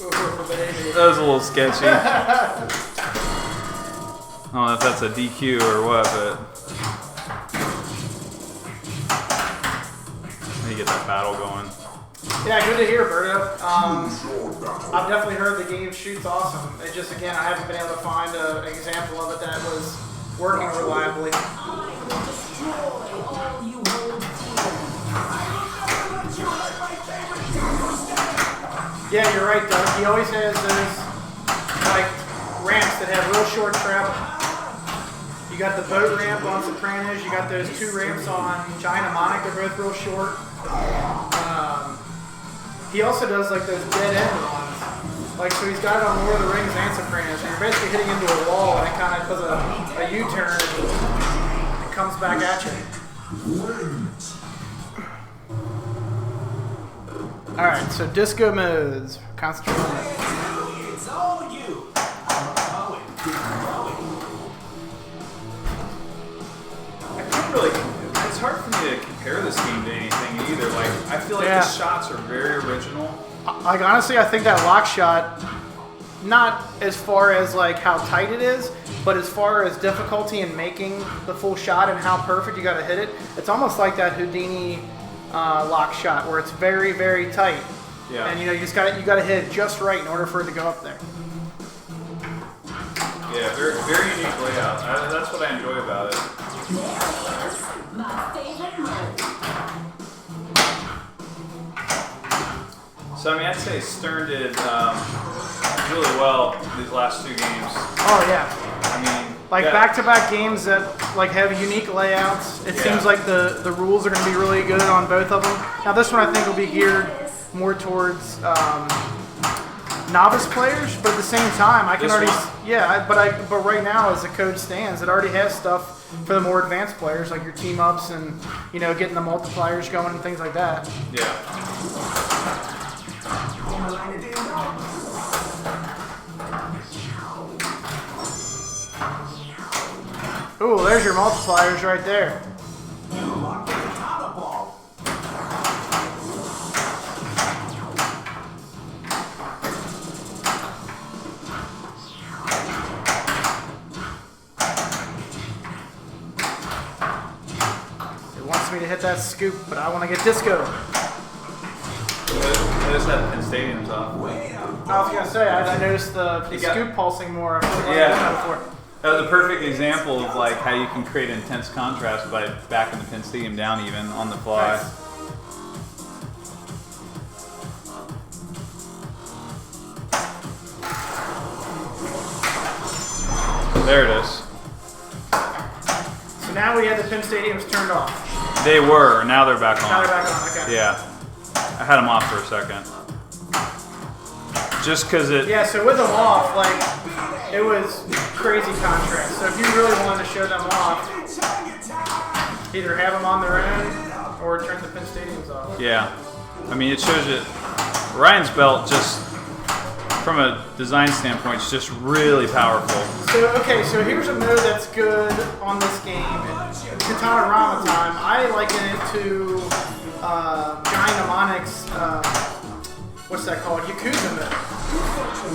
Ooh, baby. That was a little sketchy. I don't know if that's a DQ or what, but let me get that battle going. Yeah, good to hear, Berto. I've definitely heard the game shoots awesome. It just, again, I haven't been able to find an example of it that was working reliably. I will destroy all you hold dear. Yeah, you're right, Doug. He always has those, like, ramps that have real short travel. You got the boat ramp on Sopranos. You got those 2 ramps on Giant Mnemonic. They're both real short. He also does like those dead end ones. Like, so he's got it on Lord of the Rings and Sopranos. And you're basically hitting into a wall and it kind of does a U-turn and it comes back at you. Alright, so disco modes. Concentrate on that. It's all you. I couldn't really. It's hard for me to compare this game to anything either. Like, I feel like Yeah. the shots are very original. Like, honestly, I think that lock shot, not as far as like how tight it is, but as far as difficulty in making the full shot and how perfect you got to hit it, it's almost like that Houdini lock shot where it's very, very tight. Yeah. And you know, you got to hit it just right in order for it to go up there. Yeah, very, very unique layout. That's what I enjoy about it. There is my favorite mode. So I mean, I'd say Stern did really well these last 2 games. Oh yeah. I mean, Like yeah, back-to-back games that like have unique layouts. It Yeah. seems like the rules are going to be really good on both of them. Now this one I think will be geared more towards novice players, but at the same time I can This already one? but right now as the code stands, it already has stuff for the more advanced players like your team ups and you know getting the multipliers going and things like that. Yeah. Ooh, there's your multipliers right there. You locked in the top ball. It wants me to hit that scoop, but I want to get disco. I just had Penn Stadium's off. Way up. I was gonna say I noticed the got- scoop pulsing more. I've never Yeah. done that before. That was a perfect example of like how you can create intense contrast by backing the Penn Stadium down even on the fly. Nice. There it is. So now we have the Penn Stadiums turned off. They were. Now they're back on. Now they're back on. Okay. Yeah. I had them off for a second. Just because it. Yeah. So with them off, like it was crazy contrast. So if you really wanted to show them off, either have them on their own or turn the Penn Stadiums off. Yeah. I mean, it shows you. Ryan's belt just, from a design standpoint, is just really powerful. So okay, so here's a mode that's good on this game. Katana Rama time. I liken it to Giant Mnemonic's what's that called? Yakuza mode.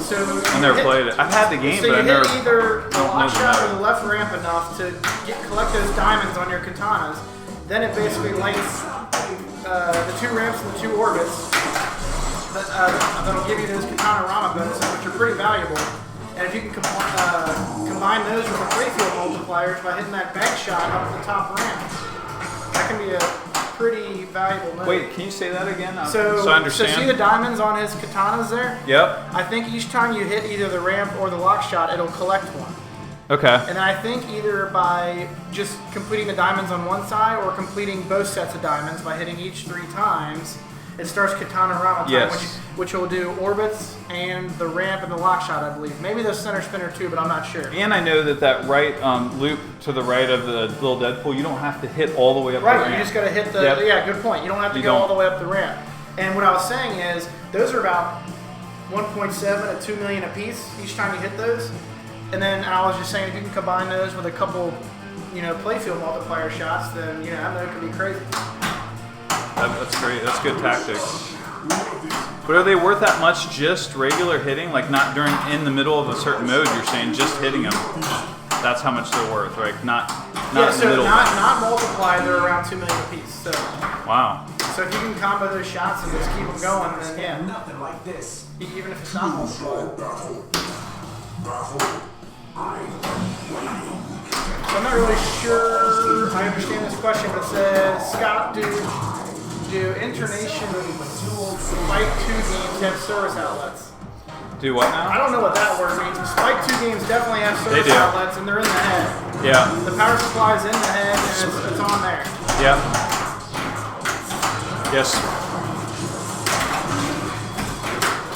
So I never played it. I've had the game, So but you I hit never. either the don't know lock the shot or mode. the left ramp enough to collect those diamonds on your katanas. Then it basically lights the 2 ramps and the 2 orbits. That'll give you those katana rama bonuses, which are pretty valuable. And if you can combine those with the playfield multipliers by hitting that bank shot up the top ramp, that can be a pretty valuable move. Wait, can you say that again? So I understand. see the diamonds on his katanas there? Yep. I think each time you hit either the ramp or the lock shot, it'll collect one. Okay. And then I think either by just completing the diamonds on one side or completing both sets of diamonds by hitting each 3 times, it starts Katana Rama time, Yes. which will do orbits and the ramp and the lock shot, I believe. Maybe the center spinner too, but I'm not sure. And I know that right loop to the right of the little Deadpool, you don't have to hit all the way up the Right, ramp. you just got to hit the, Yep. yeah, good point. You don't have to You go all don't. the way up the ramp. And what I was saying is, those are about 1.7 to 2 million a piece each time you hit those. And then I was just saying, if you can combine those with a couple, playfield multiplier shots, then I know it could be crazy. That's great. That's good tactics. But are they worth that much just regular hitting? Like not in the middle of a certain mode, you're saying just hitting them. That's how much they're worth, right? Not Yeah, in the so middle. not multiplied, they're around 2 million apiece. So Wow. if you can combo those shots and just keep them going, then yeah, Nothing like this. even if it's not multiplied. So I'm not really sure I understand this question, but it says, Scott, do Internation Spike 2 games have service outlets? Do what I now? don't know what that word means. Spike 2 games definitely have service They do. outlets, and they're in the head. Yeah. The power supply is in the head, and it's on there. Yeah. Yes.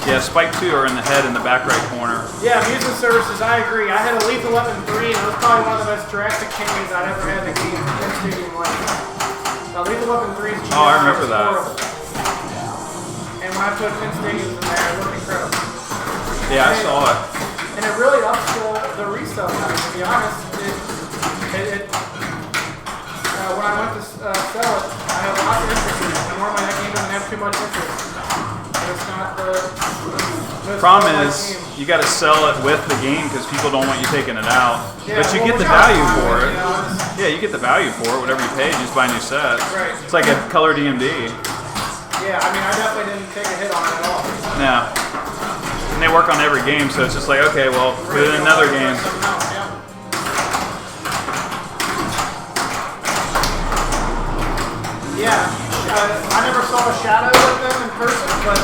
Yeah, Spike 2 are in the head in the back right corner. Yeah, amusement services, I agree. I had a Lethal Weapon 3, and it was probably one of the most drastic changes I'd ever had in a game in Stadium like Now, Lethal Weapon 3's GI Oh, I remember is that. horrible. And when I put Pin Stadiums in there, it looked incredible. Yeah, I saw it. And it really ups the resale time, to be honest. When I went to sell it, I had lots of interest in it. And normally that game doesn't have too much interest. But it's not the most Problem well-liked is, game. you got to sell it with the game because people don't want you taking it out. Yeah, But you well, get the which I was value fine for with, it. it's- Yeah, you get the value for it. Whatever you pay, you just buy new sets. Right. It's like a color DMD. Yeah, I mean, I definitely didn't take a hit on it at all. No. And they work on every game, so it's just like, okay, well, put it in another game. Yeah, I never saw a shadow with them in person, but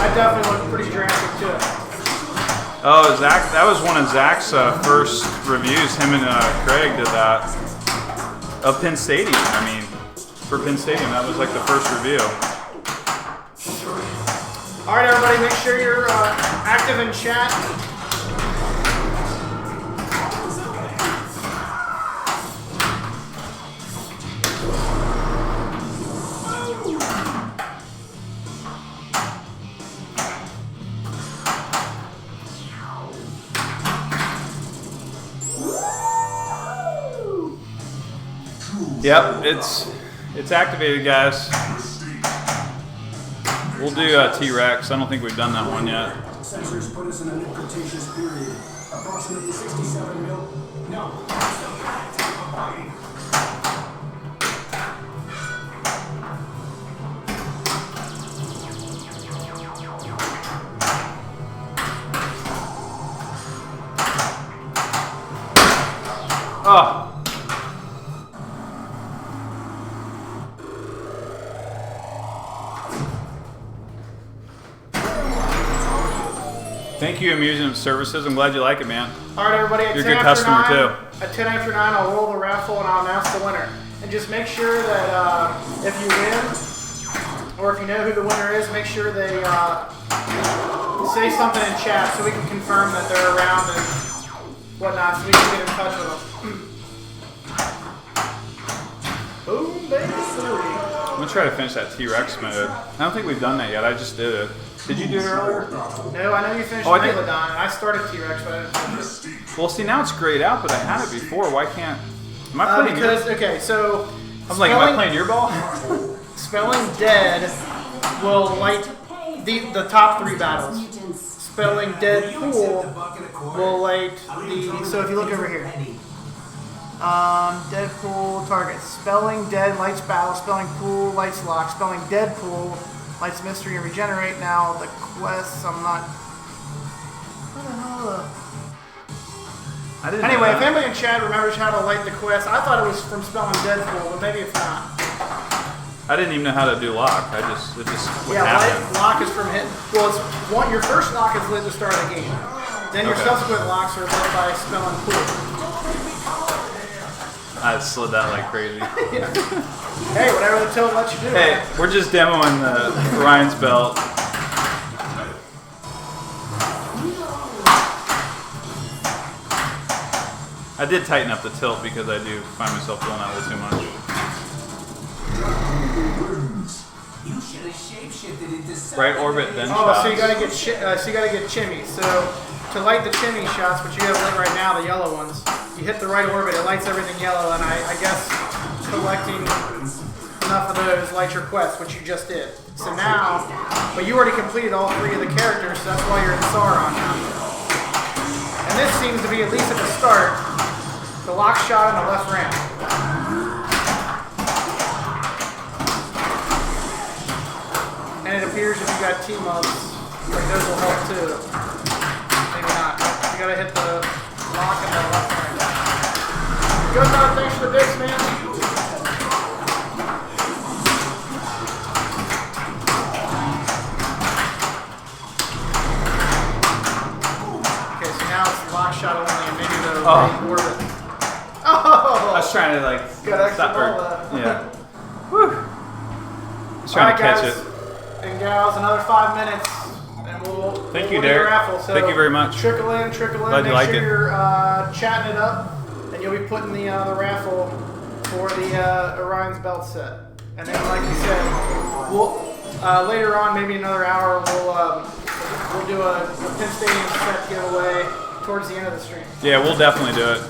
that definitely looked pretty drastic too. Oh, Zach, that was one of Zach's first reviews. Him and Craig did that. Of Penn Stadium, I mean. For Penn Stadium, that was like the first review. All right, everybody, make sure you're active in chat. Yep, it's activated, guys. We'll do T-Rex. I don't think we've done that one yet. Sensors put us in a new Cretaceous period. Approximately 67 mil. No. Oh. Thank you, Amusement Services. I'm glad you like it, man. All right, everybody, at You're a 10 good after customer, 9, too. At 10 after 9, I'll roll the raffle and I'll announce the winner. And just make sure that if you win, or if you know who the winner is, make sure they say something in chat so we can confirm that they're around and whatnot, so we can get in touch with them. Boom, baby. I'm going to try to finish that T-Rex mode. I don't think we've done that yet. I just did it. Did you do it earlier? No, I know you finished Oh, I did. Megalodon, and I started T-Rex, but I didn't finish it. Well, see, now it's grayed out, but I had it before. Why can't... Am I playing Because, your... okay, so... I'm like, am I playing your ball? Spelling dead will light the top 3 battles. Spelling Deadpool will light the... So if you look over here. Deadpool targets. Spelling dead lights battle. Spelling pool lights lock. Spelling Deadpool lights mystery and regenerate. Now the quests, I'm not... What the hell? I didn't know Anyway, if that. anybody in chat remembers how to light the quest, I thought it was from spelling Deadpool, but maybe it's not. I didn't even know how to do lock. It just would Yeah, happen. lock is from hitting. Well, it's one. Your first lock is lit to start the game. Then your Okay. subsequent locks are lit by spelling pool. I slid that like crazy. Hey, whatever the tilt lets you do. Hey, we're just demoing the Orion's belt. I did tighten up the tilt because I do find myself doing that a little too much. You should have shapeshifted into Right orbit, then Oh, shots. so you gotta get chimmy. So to light the chimmy shots, which you have lit right now, the yellow ones, you hit the right orbit, it lights everything yellow, and I guess collecting enough of those lights your quest, which you just did. So now, but you already completed all 3 of the characters, so that's why you're in Sauron now. And this seems to be, at least at the start, the lock shot on the left ramp. And it appears if you got team-ups, like those will help too. Maybe not. You gotta hit the lock and the left ramp. Good job, thanks for the bits, man. Okay, so now it's lock shot only and maybe the right orbit. Oh! I was trying to like Got extra stop her. ball, Yeah. Whew. I was trying to catch guys it. and gals, another 5 minutes, and we'll Thank we'll you, do the Derek. raffle. So Thank you very much. Trickle in, trickle in. Glad you Make like sure it. you're chatting it up, and you'll be putting the raffle for the Orion's belt set. And then, like you said, we'll later on, maybe another hour, we'll do a Penn Stadium set giveaway towards the end of the stream. Yeah, we'll definitely do it.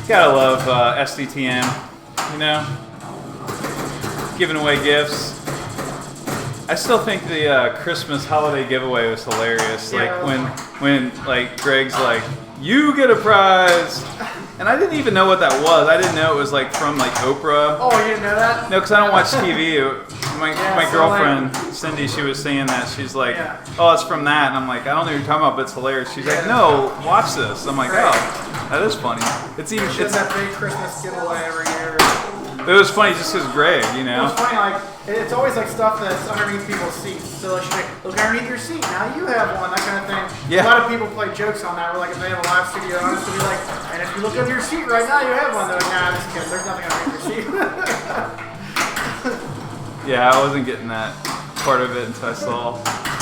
Gotta love Sdtm, you know? Giving away gifts. I still think the Christmas holiday giveaway was hilarious. Yeah. Like when like Greg's like, you get a prize, and I didn't even know what that was. I didn't know it was like from like Oprah. Oh, you didn't know that? No, because I don't watch TV. My Yeah, so, girlfriend Cindy, she was saying that. She's like, Yeah. oh, it's from that, and I'm like, I don't know what you're talking about, but it's hilarious. She's like, no, watch this. I'm like, Right. oh, that is funny. It's even She does that big Christmas giveaway every year. It was funny just because Greg, you know. It's funny, like, it's always like stuff that's underneath people's seats. So like, she's like, look underneath your seat, now you have one, that kind of thing. Yeah. A lot of people play jokes on that, where like if they have a live studio audience, they'll be like, and if you look under your seat right now, you have one. They're like, nah, just kidding, there's nothing underneath your seat. Yeah, I wasn't getting that part of it until I saw.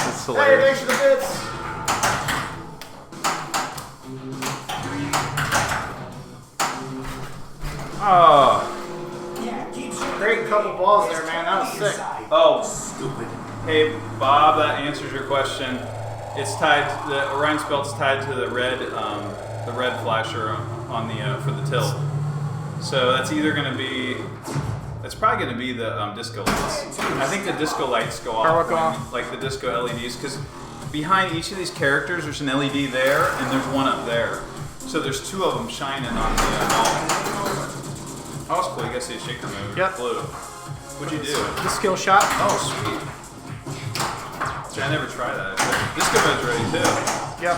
It's Hey, hilarious. thanks for the bits. Oh, Great couple balls there, man, that was sick. oh. Stupid. Hey, Bob, that answers your question. It's tied. The Orion's belt's tied to the red flasher on the for the tilt. So that's either going to be. It's probably going to be the disco lights. I think the disco lights go off, go off. like the disco LEDs, because behind each of these characters, there's an LED there, and there's one up there. So there's 2 of them shining on the ball. Oh, that's cool. You guys see a shaker move. Yep. Blue. What'd you do? The skill shot. Oh, sweet. See, I never tried that. Disco mode's ready too. Yep.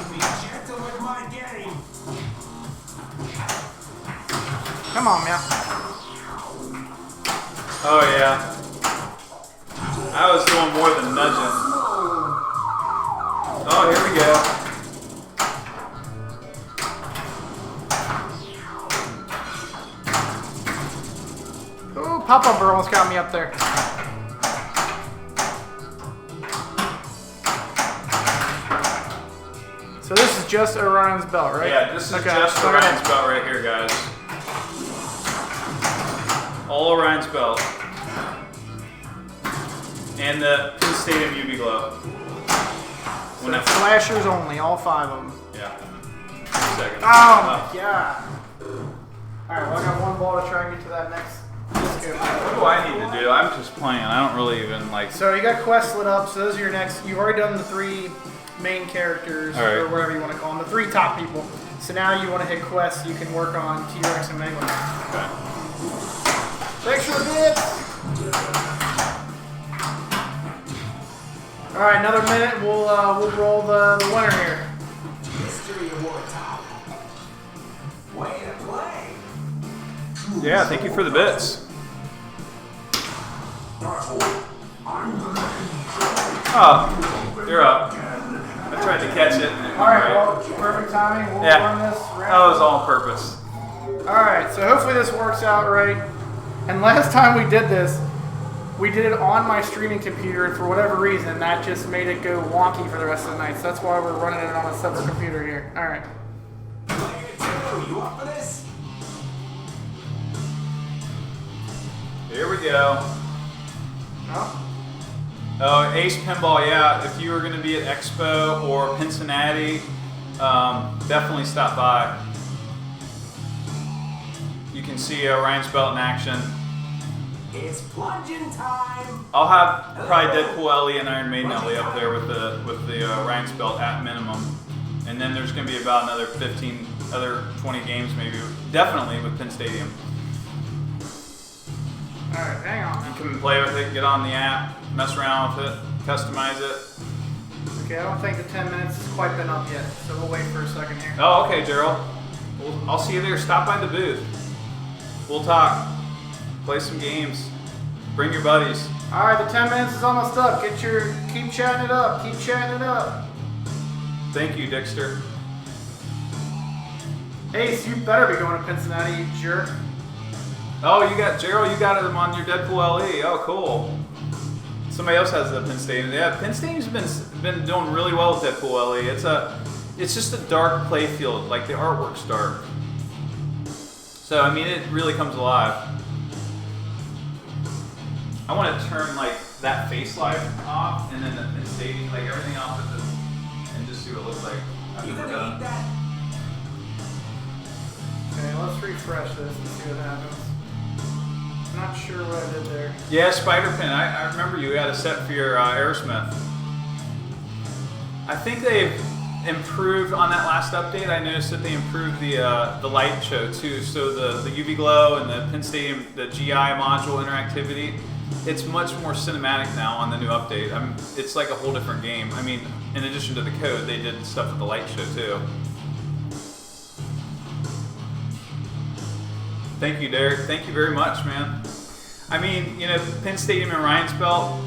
Be gentle with my game. Come on, man. Oh yeah. I was doing more than nudging. Oh, here we go. Ooh, Pop-Up Girl almost got me up there. So this is just Orion's belt, right? Yeah, this is Okay, just so I Orion's gotta- belt right here, guys. All Orion's belt. And the Penn Stadium UV glow. So flashers only, all 5 of them. Yeah. 2 seconds. Oh my god. Alright, well I got one ball to try and get to that next disco. What do I need to do? I'm just playing. I don't really even like. So you got quests lit up, so those are your next, you've already done the 3 main characters, All right. or whatever you want to call them, the 3 top people. So now you want to hit quests, you can work on T-Rex and Megalon. Okay. Thanks for the bits! Alright, another minute, we'll roll the winner here. History award top. Way to play. Yeah, thank you for the bits. Oh, you're up. I tried to catch it. And it went Alright, right. well, perfect timing, we'll Yeah. run this round. That was all on purpose. Alright, so hopefully this works out right. And last time we did this, we did it on my streaming computer, and for whatever reason, that just made it go wonky for the rest of the night. So that's why we're running it on a separate computer here. Alright. Player 2, you up for this? Here we go. Oh, Oh, Ace Pinball, yeah. If you were going to be at Expo or Cincinnati, definitely stop by. You can see Orion's Belt in action. It's plunging time. I'll have probably Deadpool LE and Iron Maiden LE up there with the Orion's Belt at minimum. And then there's going to be about another 15, other 20 games maybe, definitely with Penn Stadium. All right, hang on. You can play with it, get on the app, mess around with it, customize it. Okay, I don't think the 10 minutes has quite been up yet, so we'll wait for a second here. Oh, okay, Gerald. I'll see you there. Stop by the booth. We'll talk. Play some games. Bring your buddies. All right, the 10 minutes is almost up. Keep chatting it up. Keep chatting it up. Thank you, Dexter. Ace, you better be going to Cincinnati, you jerk. Oh, you got Gerald. You got him on your Deadpool LE. Oh, cool. Somebody else has the Penn Stadium. Yeah, Penn Stadium's been doing really well with Deadpool LE. It's just a dark play field. Like the artwork's dark. So I mean, it really comes alive. I want to turn like that face light off, and then the Penn Stadium, like everything off at the, and just see what it looks like. after You we're gonna done. eat that? Okay, let's refresh this and see what happens. Not sure what I did there. Yeah, Spider Pin. I remember you had a set for your Aerosmith. I think they've improved on that last update. I noticed that they improved the light show too. So the UV glow and the Penn Stadium, the GI module interactivity, it's much more cinematic now on the new update. It's like a whole different game. I mean, in addition to the code, they did stuff with the light show too. Thank you, Derek. Thank you very much, man. I mean, you know, Penn Stadium and Orion's Belt,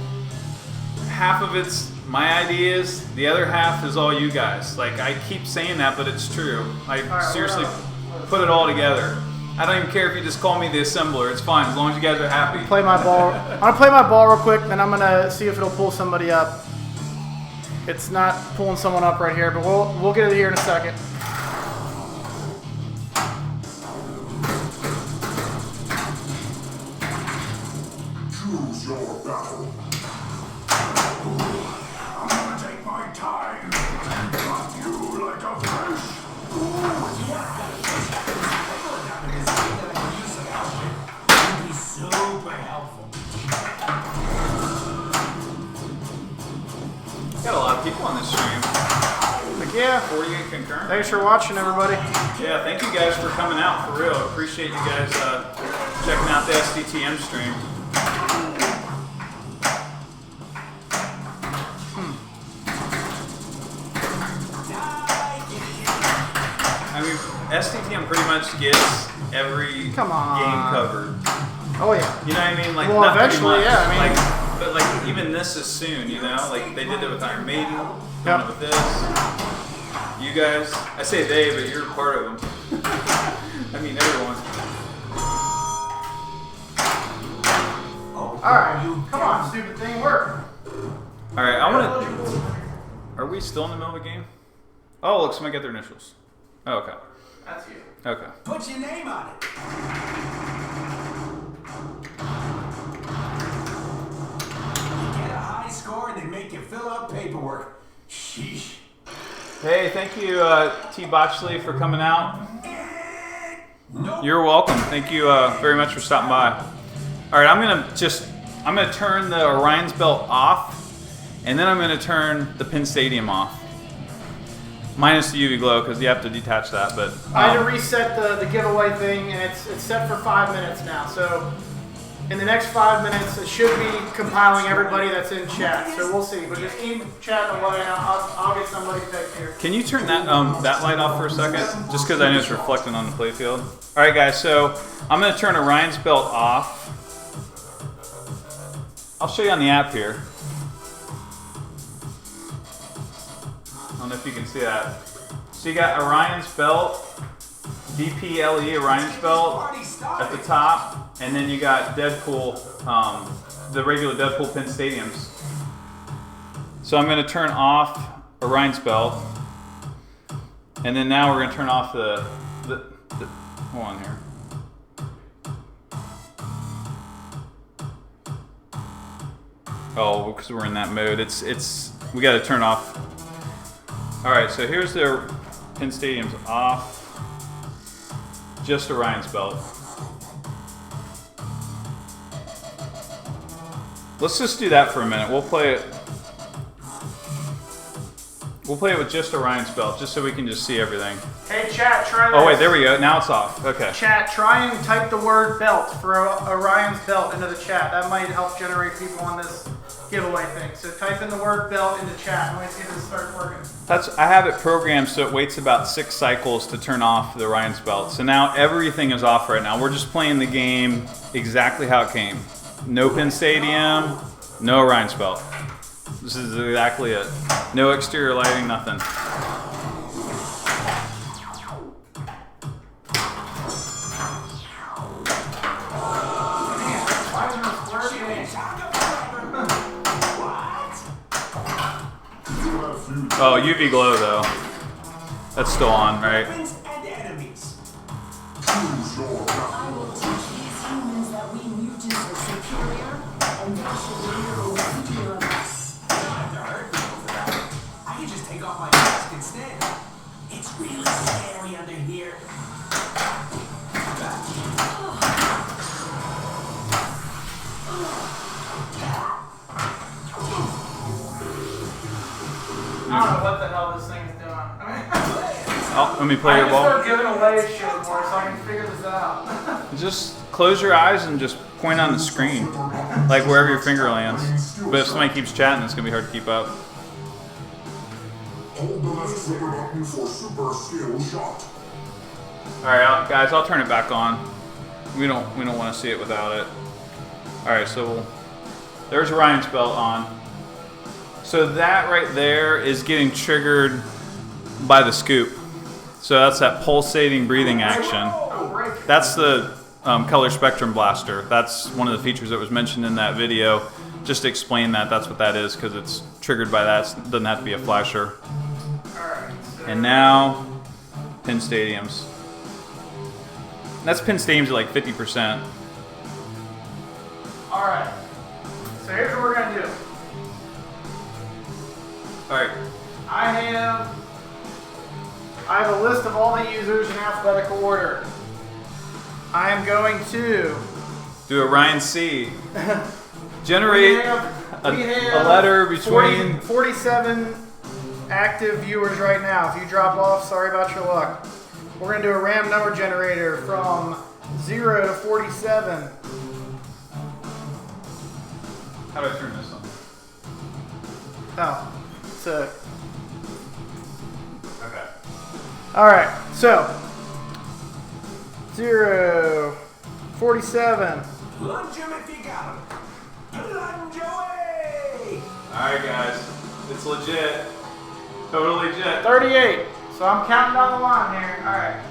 half of it's my ideas, the other half is all you guys. Like, I keep saying that, but it's true. I seriously put it all together. I don't even care if you just call me the assembler. It's fine, as long as you guys are happy. Play my ball. I'm gonna play my ball real quick, then I'm gonna see if it'll pull somebody up. It's not pulling someone up right here, but we'll get it here in a second. Choose your battle. I'm gonna take my time and drop you like a fish. It'd be super helpful. Got a lot of people on this stream. Like, yeah. 48 concurrent. Thanks for watching, everybody. Yeah, thank you guys for coming out, for real. Appreciate you guys checking out the Sdtm stream. I mean, Sdtm pretty much gets every Come on. game covered. Oh yeah. You know what I mean? Like, Well, not pretty eventually, much. yeah, I mean- like, but like even this is soon. You know, like they did it with Iron Maiden. Doing it with this. You guys, I say they, but you're part of them. I mean, everyone. All right. Come on, stupid thing, work. All right, I want to. Are we still in the middle of the game? Oh, look, somebody got their initials. Oh, okay. That's you. Okay. Put your name on it. You get a high score and they make you fill out paperwork. Sheesh. Hey, thank you, T. Botchley, for coming out. Nope. You're welcome. Thank you very much for stopping by. All right, I'm gonna turn the Orion's Belt off, and then I'm gonna turn the Penn Stadium off. Minus the UV glow, because you have to detach that. But I had to reset the giveaway thing, and it's set for 5 minutes now. So in the next 5 minutes, it should be compiling everybody that's in chat. So we'll see. But just keep chatting away, and I'll get somebody picked here. can you turn that that light off for a second? Just because I know it's reflecting on the playfield. All right, guys. So I'm gonna turn Orion's Belt off. I'll show you on the app here. I don't know if you can see that. So you got Orion's Belt, DPLE Orion's Belt at the top, and then you got Deadpool, the regular Deadpool Penn Stadiums. So I'm going to turn off Orion's Belt, and then now we're going to turn off the hold on here. Oh, because we're in that mode. We got to turn off. All right, so here's the Pin Stadium's off. Just Orion's belt. Let's just do that for a minute. We'll play it. We'll play it with just Orion's belt, just so we can just see everything. Hey, chat, try this. Oh wait, there we go. Now it's off. Okay. Chat, try and type the word belt for Orion's belt into the chat. That might help generate people on this giveaway thing. So type in the word belt into chat and let's see if this starts working. I have it programmed so it waits about 6 cycles to turn off the Orion's belt. So now everything is off right now. We're just playing the game exactly how it came. No Pin Stadium, no Orion's belt. This is exactly it. No exterior lighting, nothing. Oh, UV glow though. That's still on, right? Friends and enemies. Choose your battle. I will teach these humans that we mutants are superior, and they should learn to fear of us. I don't have to hurt people for that. I can just take off my mask instead. It's really scary under here. I don't know what the hell this thing is doing. Oh, let me play your I ball. just start giving away shit more so I can figure this out. Just close your eyes and just point on the screen, like wherever your finger lands. But if somebody keeps chatting, it's gonna be hard to keep up. Hold the left trigger button for super skill shot. All right, guys, I'll turn it back on. We don't want to see it without it. All right, so there's Orion's belt on. So that right there is getting triggered by the scoop. So that's that pulsating breathing action. That's the color spectrum blaster. That's one of the features that was mentioned in that video. Just to explain that, that's what that is, because it's triggered by that. It doesn't have to be a flasher. And now, Pin Stadiums. That's Pin Stadiums at like 50%. Alright. So here's what we're going to do. All right. I have a list of all the users in alphabetical order. I am going to Do Orion C. Generate a letter between 47 active viewers right now. If you drop off, sorry about your luck. We're going to do a random number generator from 0 to 47. How do I turn this on? Oh, so Okay. all right. So 0, 47. Lunge him if you got him. Lunge away! All right, guys. It's legit. Totally legit. 38. So I'm counting down the line here. All right.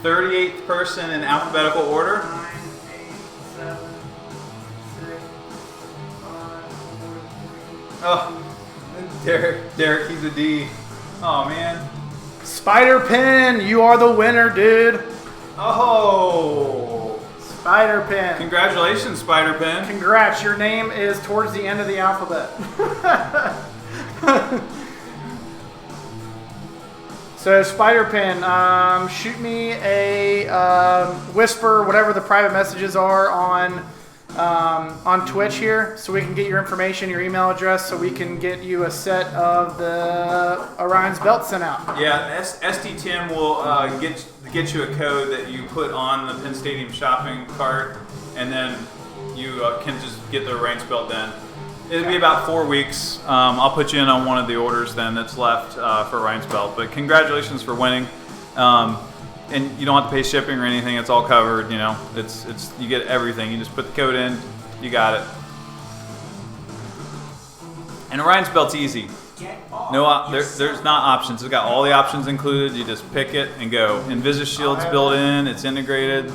38th person in alphabetical order. 9, 8, 7, 6, 5, 4, 3. Oh, Derek, he's a D. Oh man. Spider Pin, you are the winner, dude. Oh. Spider Pin. Congratulations, Spider Pen. Congrats, your name is towards the end of the alphabet. So Spider Pin, shoot me a whisper, whatever the private messages are on Twitch here, so we can get your information, your email address, so we can get you a set of the Orion's belt sent out. Yeah, Sdtm will get you a code that you put on the Pin Stadium shopping cart, and then you can just get the Orion's belt then. It'll be about 4 weeks. I'll put you in on one of the orders then that's left for Orion's belt. But congratulations for winning. And you don't have to pay shipping or anything. It's all covered. You know, it's you get everything. You just put the code in, you got it. And Orion's belt's easy. No, there's not options. It's got all the options included. You just pick it and go. Invisa Shield's built in. It's integrated.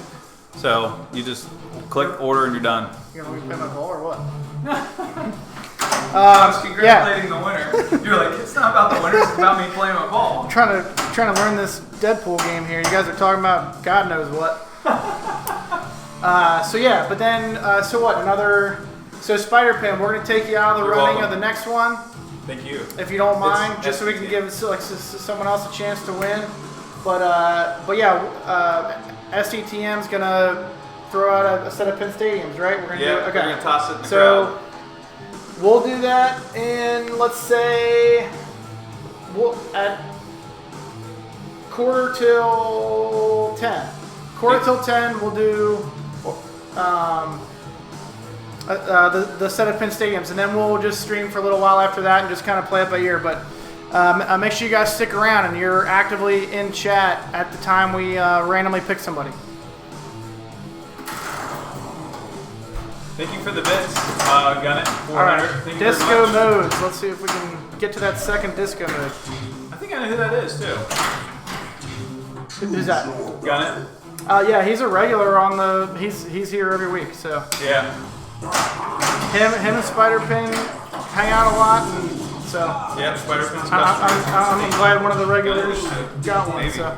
So you just click order and you're done. You gonna pin my ball or what? I was congratulating the winner. You're like, it's not about the winner. It's about me playing my ball. I'm trying to learn this Deadpool game here. You guys are talking about God knows what. So yeah, but then so what? Another So Spider-Pin, we're going to take you out of the You're running welcome. of the next one, Thank you. if you don't mind, It's just so we can SDTM. give like, someone else a chance to win. But yeah, SDTM's going to throw out a set of Pin Stadiums, right? We're going to Yeah, do it? Okay. we're gonna toss it in the So crowd. we'll do that in, let's say, at quarter till 10. Quarter till 10, we'll do the set of Pin Stadiums, and then we'll just stream for a little while after that and just kind of play it by ear. But make sure you guys stick around and you're actively in chat at the time we randomly pick somebody. Thank you for the bits, Gun It. 400. All right, Thank you disco very much. modes. Let's see if we can get to that second disco mode. I think I know who that is too. Who's that? Gun It. Yeah, he's a regular on the. He's here every week. So Yeah. him and Spider-Pin hang out a lot, and so Yeah, Spider-Pin's I'm glad one of the regulars got one. Maybe. So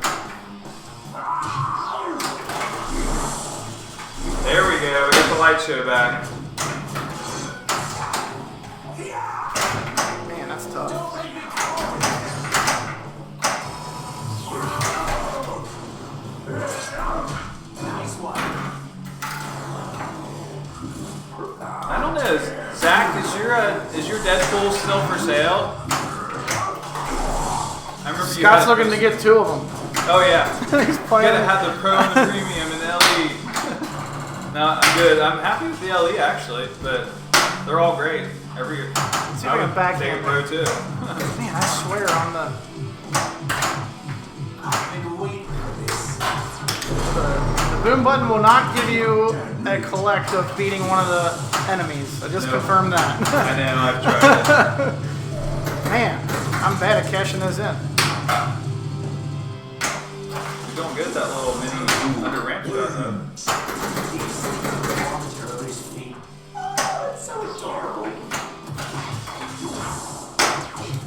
There we go. We got the light show back. man, that's tough. Nice one. I don't know, Zach. Is your Deadpool still for sale? I remember you Scott's had looking to get 2 of them. Oh yeah. He's You playing. gotta have the Pro and the Premium and the LE. No, I'm good. I'm happy with the LE actually, but they're all great. Every year. See if I can backhand take a Pro too. Man, I swear on the I've been waiting for this. boom button will not give you a collect of beating one of the enemies. I just No. confirmed that. I know, I've tried it. Man, I'm bad at cashing those in. You're doing good at that little mini under ramp shot though.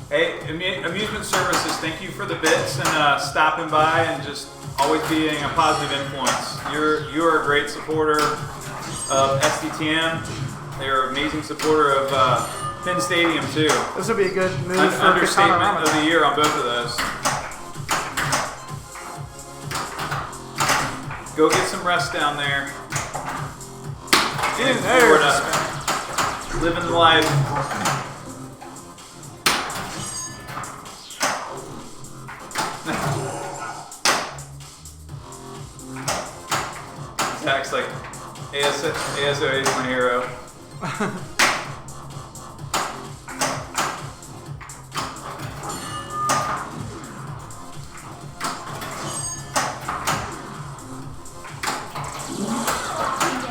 Hey, amusement services, thank you for the bits and stopping by and just always being a positive influence. You're a great supporter of Sdtm. They're an amazing supporter of Pin Stadium too. This would be a good move An for understatement Katana of the year on both of those. Go get some rest down there. And Florida, living the life. Zach's like, ASO is my hero.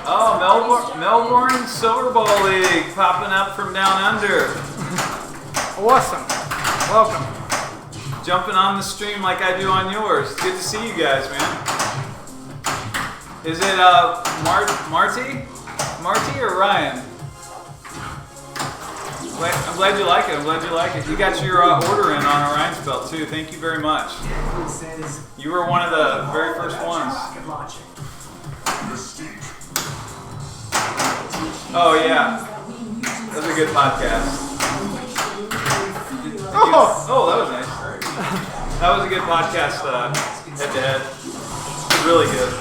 Oh, Melbourne Silver Ball League popping up from down under. Awesome. Welcome. Jumping on the stream like I do on yours. Good to see you guys, man. Is it Marty or Ryan? I'm glad you like it. I'm glad you like it. You got your order in on Orion's belt too. Thank you very much. Deadpool says You were one of the very first ones. rocket launcher. Mystique. Oh yeah, that was a good podcast. Oh, that was nice. That was a good podcast. Head to head, really good.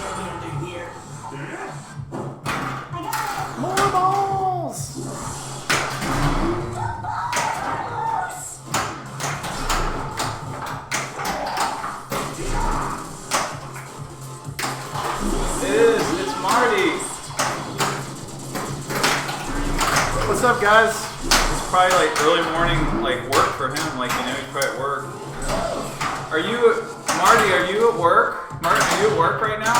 More balls. It's Marty. What's up, guys? It's probably like early morning, like work for him. Like he's probably at work. Are you, Marty? Are you at work? Marty, are you at work right now?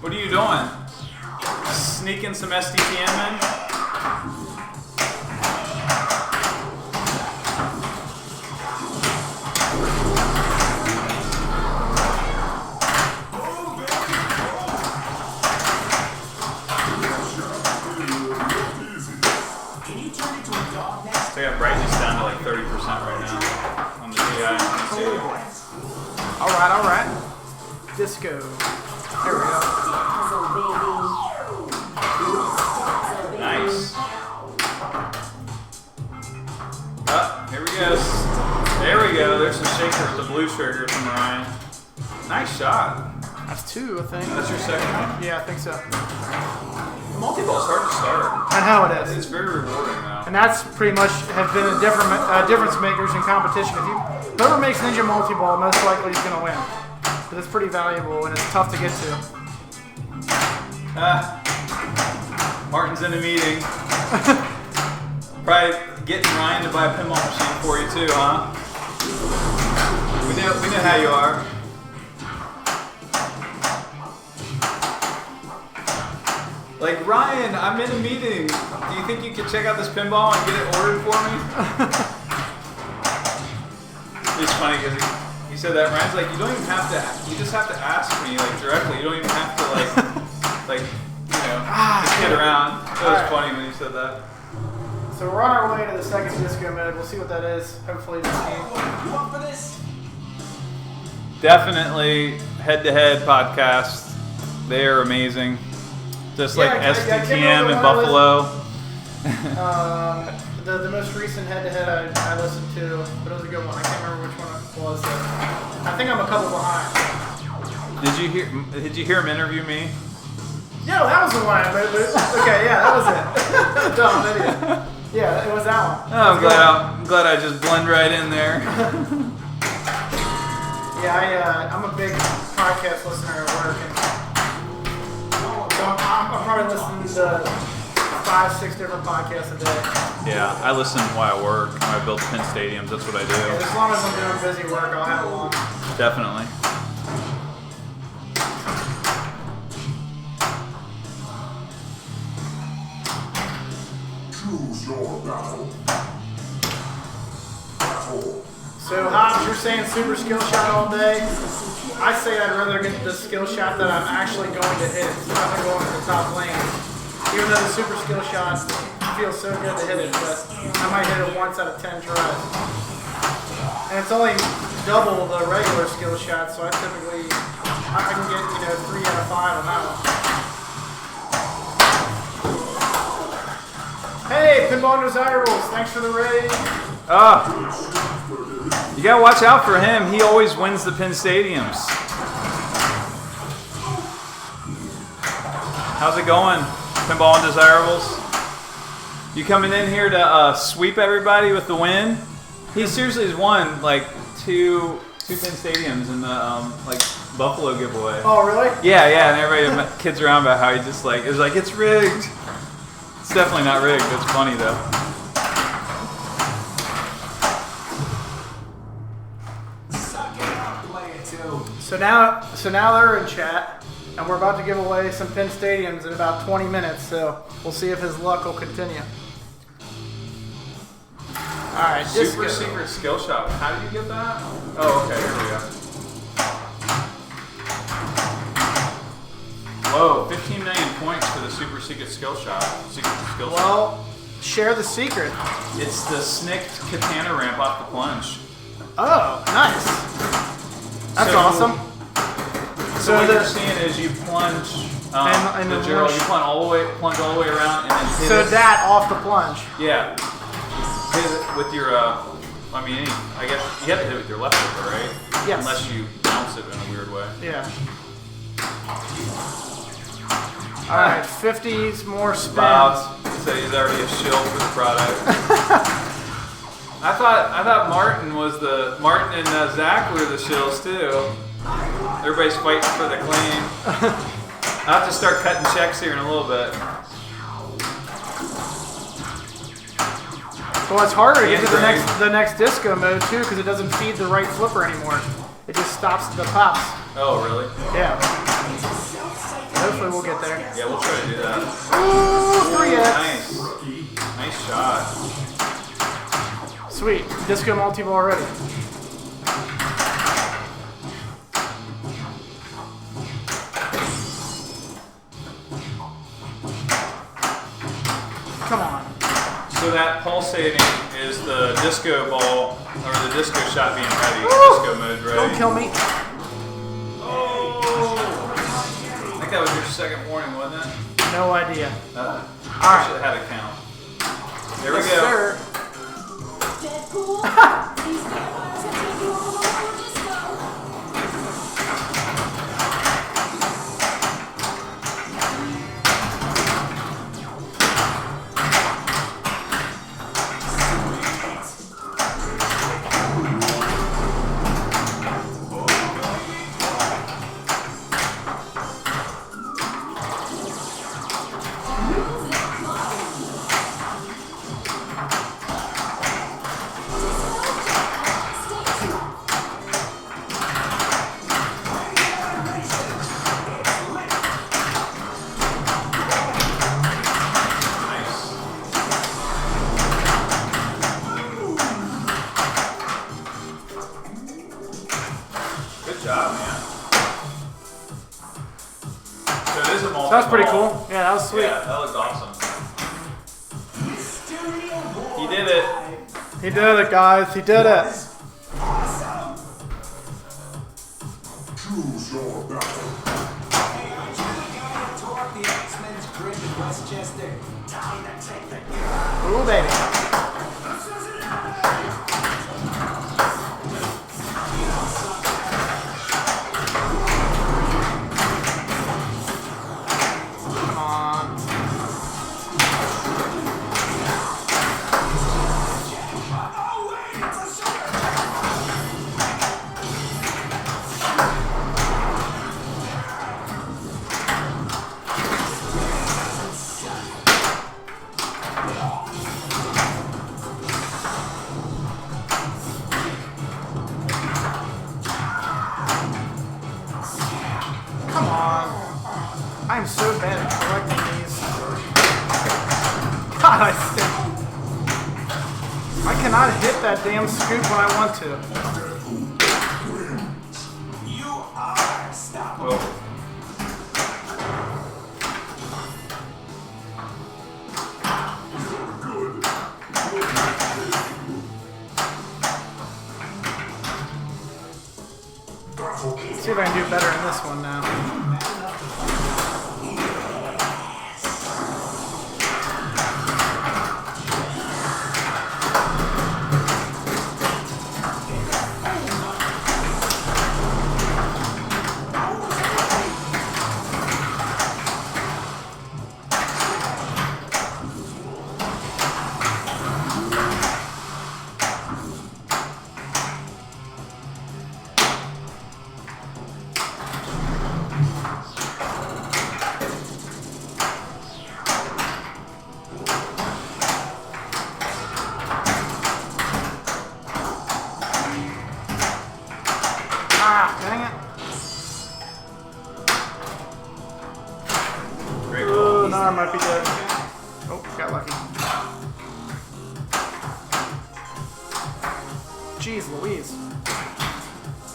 What are you doing? Sneaking some Sdtm in? Can you turn into a dog next? So I got brightness down to like 30% right now on the GI and Stadium. All right. Disco. There we go. Nice. goes. There we go. There's the shaker with the blue trigger from Orion. Nice shot. That's 2, I think. That's your second one? Yeah, I think so. The multi-ball's hard to start. I know it is. It's very rewarding though. And that's pretty much have been a difference makers in competition. Whoever makes Ninja Multi-Ball, most likely is going to win. But it's pretty valuable and it's tough to get to. Martin's in a meeting. Probably getting Ryan to buy a pinball machine for you too, huh? We know how you are. Like, Ryan, I'm in a meeting. Do you think you could check out this pinball and get it ordered for me? It's funny because he said that. Ryan's like, you don't even have to. You just have to ask me like directly. You don't even have to like just get around. That was funny when you said that. So we're on our way to the second disco mode. We'll see what that is. Hopefully this game. You up for this? Definitely head-to-head podcast. They are amazing. Just like Sdtm in Buffalo. The most recent head-to-head I listened to, but it was a good one. I can't remember which one it was. I think I'm a couple behind. Did you hear him interview me? Yeah, that was the one. Okay, yeah, that was it. Dumb idiot. Yeah, it was that one. Oh, I'm glad I just blend right in there. Yeah, I'm a big podcast listener at work, and so I'm probably listening to 5-6 different podcasts a day. Yeah, I listen while I work. When I build pin stadiums, that's what I do. And as long as I'm doing busy work, I'll have it on. Definitely. Choose your battle. Battle. So, Hobbs, you're saying super skill shot all day. I say I'd rather get the skill shot that I'm actually going to hit. So I'm going to the top lane. Even though the super skill shot feels so good to hit it, but I might hit it once out of 10 tries. And it's only double the regular skill shot, so I can get 3 out of 5 on that one. Hey, Pinball Desirables, thanks for the raid. You gotta watch out for him. He always wins the pin stadiums. How's it going, Pinball Desirables? You coming in here to sweep everybody with the win? He seriously has won like two pin stadiums in the Buffalo giveaway. Oh, really? Yeah, and everybody kids around about how he just it's rigged. It's definitely not rigged. It's funny though. Suck it up, player 2. So now they're in chat, and we're about to give away some pin stadiums in about 20 minutes. So we'll see if his luck will continue. All right, Super secret skill shot. How do you get that? Oh, okay. Here we go. Whoa, 15 million points for the super secret skill shot. Well, share the secret. It's the snicked katana ramp off the plunge. Oh, nice. That's So- awesome. So what you're seeing is you plunge And the the Gerald, launch- you plunge all the way around, and then hit So it. that off the plunge. Yeah. Hit it with your, I guess you have to hit it with your left foot, right? Yes. Unless you bounce it in a weird way. Yeah. All right, 50 more spins. Bob said he's already a shill for the product. I thought Martin and Zach were the shills too. Everybody's fighting for the claim. I'll have to start cutting checks here in a little bit. Well, it's harder to get to the next disco mode too because it doesn't feed the right flipper anymore. It just stops the pops. Oh, really? Yeah. Hopefully we'll get there. Yeah, we'll try to do that. Ooh, 3x. Nice shot. Sweet. Disco multi-ball already. Come on. So that pulsating is the disco ball, or the disco shot being ready. Woo! Disco mode ready. Don't kill me. I think that was your second warning, wasn't it? No idea. I Alright. should have had a count. There we Yes, go. sir. Deadpool Deadpool. These vampires have taken over the whole disco. Move that body. Disco Jam. Stay tuned. Good job, man. So it is a multi. That was pretty cool. Yeah, that was sweet. Yeah, that looks awesome. He did it. He did it, guys. He did it. Choose your battle. Hey, aren't you the guy that tore up the X-Men's grid in Westchester? Time to take the Ooh, baby. Come on. Oh, wait, it's a sugar! Come on. I'm so bad at collecting these. God, I cannot hit that damn scoop when I want to. You are unstoppable. Whoa. Let's see if I can do better in this one now. Ah, dang it. Great Ooh, ball. no, I might be dead. Oh, got lucky. Jeez Louise.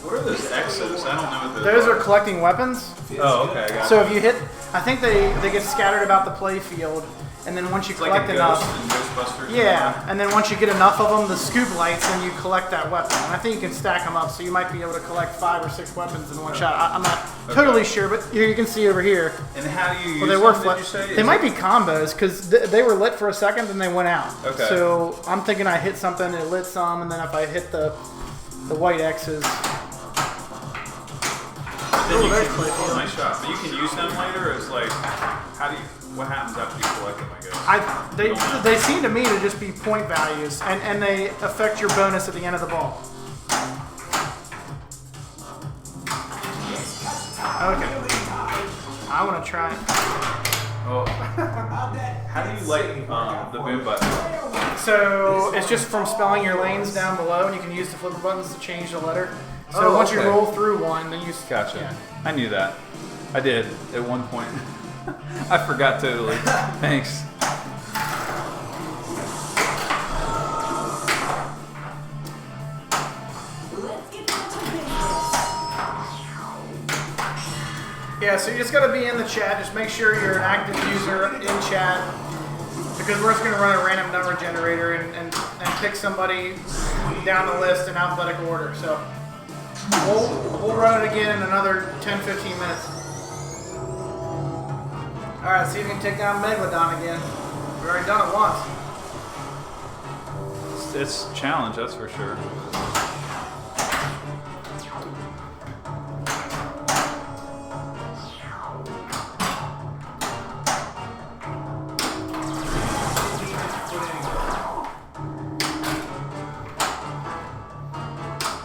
What are those X's? I don't know what Those are collecting weapons. Oh, okay. I got So it. if you hit, I think they get scattered about the play field, and then once you It's like collect a enough, Ghost and Ghostbusters. yeah, and then once you get enough of them, the scoop lights, then you collect that weapon. And I think you can stack them up, so you might be able to collect 5 or 6 weapons in one shot. I'm not totally sure, but here you can see over here. And how do you use Well, they them, were did flat. you say? They Is might it- be combos because they were lit for a second, then they went out. Okay. So I'm thinking I hit something, it lit some, and then if I hit the white X's. Then Oh, you there's can, play oh, field. nice shot. But you can use them later. It's like, how do you? What happens after you collect them? I guess. They seem to me to just be point values, and they affect your bonus at the end of the ball. Okay. I want to try. Oh. How do you like the boom button? So it's just from spelling your lanes down below, and you can use the flipper buttons to change the letter. So Oh, once you okay. roll through one, then you Gotcha. Yeah. I knew that. I did at one point. I forgot totally. Thanks. Let's get down to business. Yeah, so you just got to be in the chat. Just make sure you're an active user in chat, because we're just going to run a random number generator and pick somebody down the list in alphabetical order. So we'll run it again in another 10-15 minutes. All right, see if you can take down Megalodon again. We've already done it once. it's a challenge, that's for sure.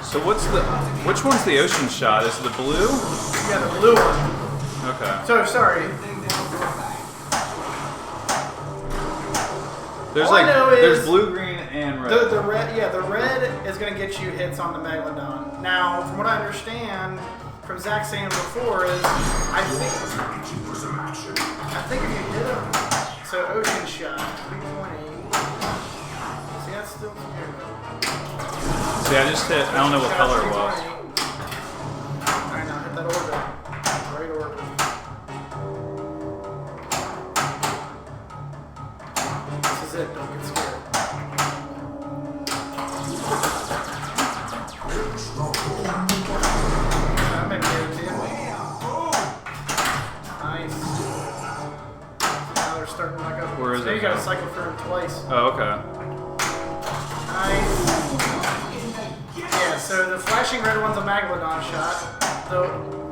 So which one's the ocean shot? Is it the blue? Yeah, the blue one. Okay. So sorry. There's All I know is there's blue, green, and red. The red, yeah, the red is going to get you hits on the Megalodon. Now, from what I understand from Zach saying before is, I think if you hit him, so ocean shot, 3.8. See, that's still here. See, I just hit. I don't know what color it was. Alright, now hit that orbit. Right orbit. This is it. Don't get scared. That may be it, too. Nice. Now they're starting back up. Where is So it you gotta now? cycle through them twice. Oh, okay. Nice. Yeah, so the flashing red one's a Megalodon shot.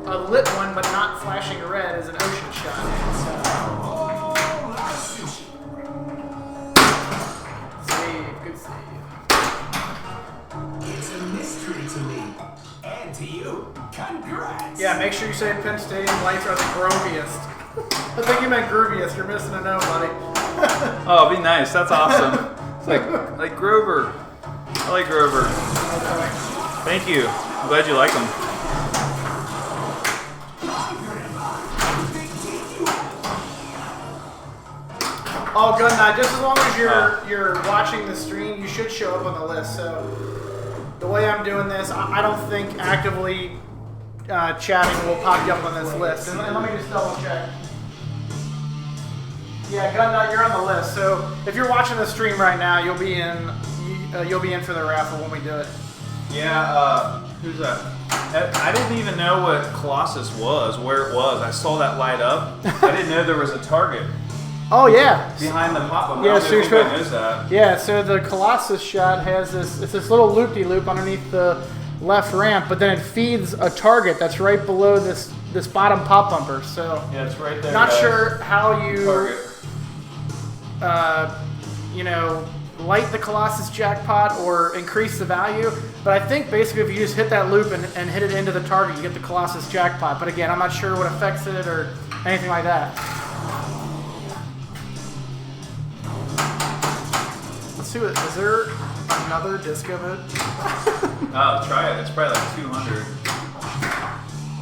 A lit one, but not flashing red, is an ocean shot. Save, good save. It's a mystery to me. And to you. Congrats. Yeah, make sure you say Penn Stadium lights are the grooviest. I think you meant grooviest. You're missing a no, buddy. Oh, be nice. That's awesome. It's like Grover. I like Grover. Thank you. I'm glad you like them. Oh, good night. Just as long as you're watching the stream, you should show up on the list. So the way I'm doing this, I don't think actively chatting will pop you up on this list. And let me just double check. Yeah, Gun Nut, you're on the list. So if you're watching the stream right now, you'll be in for the raffle when we do it. Yeah, who's that? I didn't even know what Colossus was, where it was. I saw that light up. I didn't know there was a target Oh yeah. behind the pop-up. Yeah, I don't know if so anybody knows that. Yeah, so the Colossus shot has this little loop-de-loop underneath the left ramp, but then it feeds a target that's right below this bottom pop bumper. So Yeah, it's right there. not guys. sure how you Target. light the Colossus jackpot or increase the value, but I think basically if you just hit that loop and hit it into the target, you get the Colossus jackpot. But again, I'm not sure what affects it or anything like that. Let's see what, is there another disc of it? Oh, try it. It's probably like 200.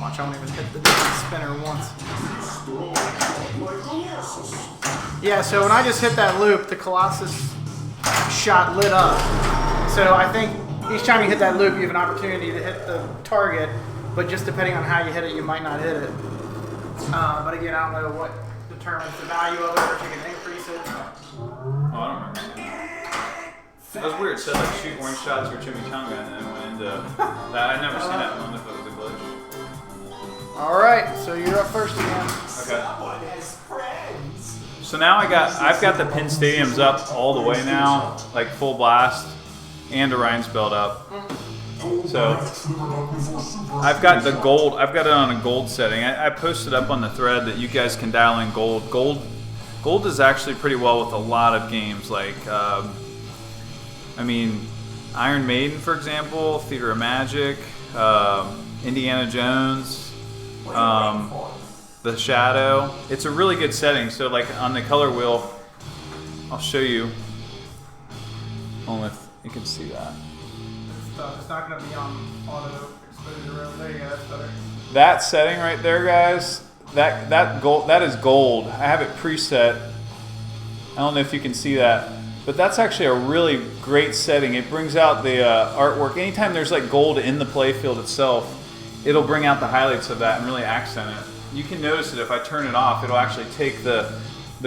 Watch, I won't even hit the disc spinner once. Yeah, so when I just hit that loop, the Colossus shot lit up. So I think each time you hit that loop, you have an opportunity to hit the target, but just depending on how you hit it, you might not hit it. But again, I don't know what determines the value of it, or if you can increase it. Oh, I don't remember seeing that. That was weird. It said like shoot orange shots or chimichanga, and then it went into that. I'd never seen that one if it was a glitch. All right, so you're up first again. Okay. Someone has friends. So now I've got the Penn Stadiums up all the way now, like full blast, and Orion's belt up. So I've got the gold. I've got it on a gold setting. I posted up on the thread that you guys can dial in gold. Gold is actually pretty well with a lot of games, like Iron Maiden, for example, Theater of Magic, Indiana Jones. The shadow. It's a really good setting. So like on the color wheel, I'll show you. Only if you can see that. It's not going to be on auto exposure. There you go. That's better. That setting right there, guys. That gold. That is gold. I have it preset. I don't know if you can see that, but that's actually a really great setting. It brings out the artwork. Anytime there's like gold in the playfield itself, it'll bring out the highlights of that and really accent it. You can notice it if I turn it off, it'll actually take the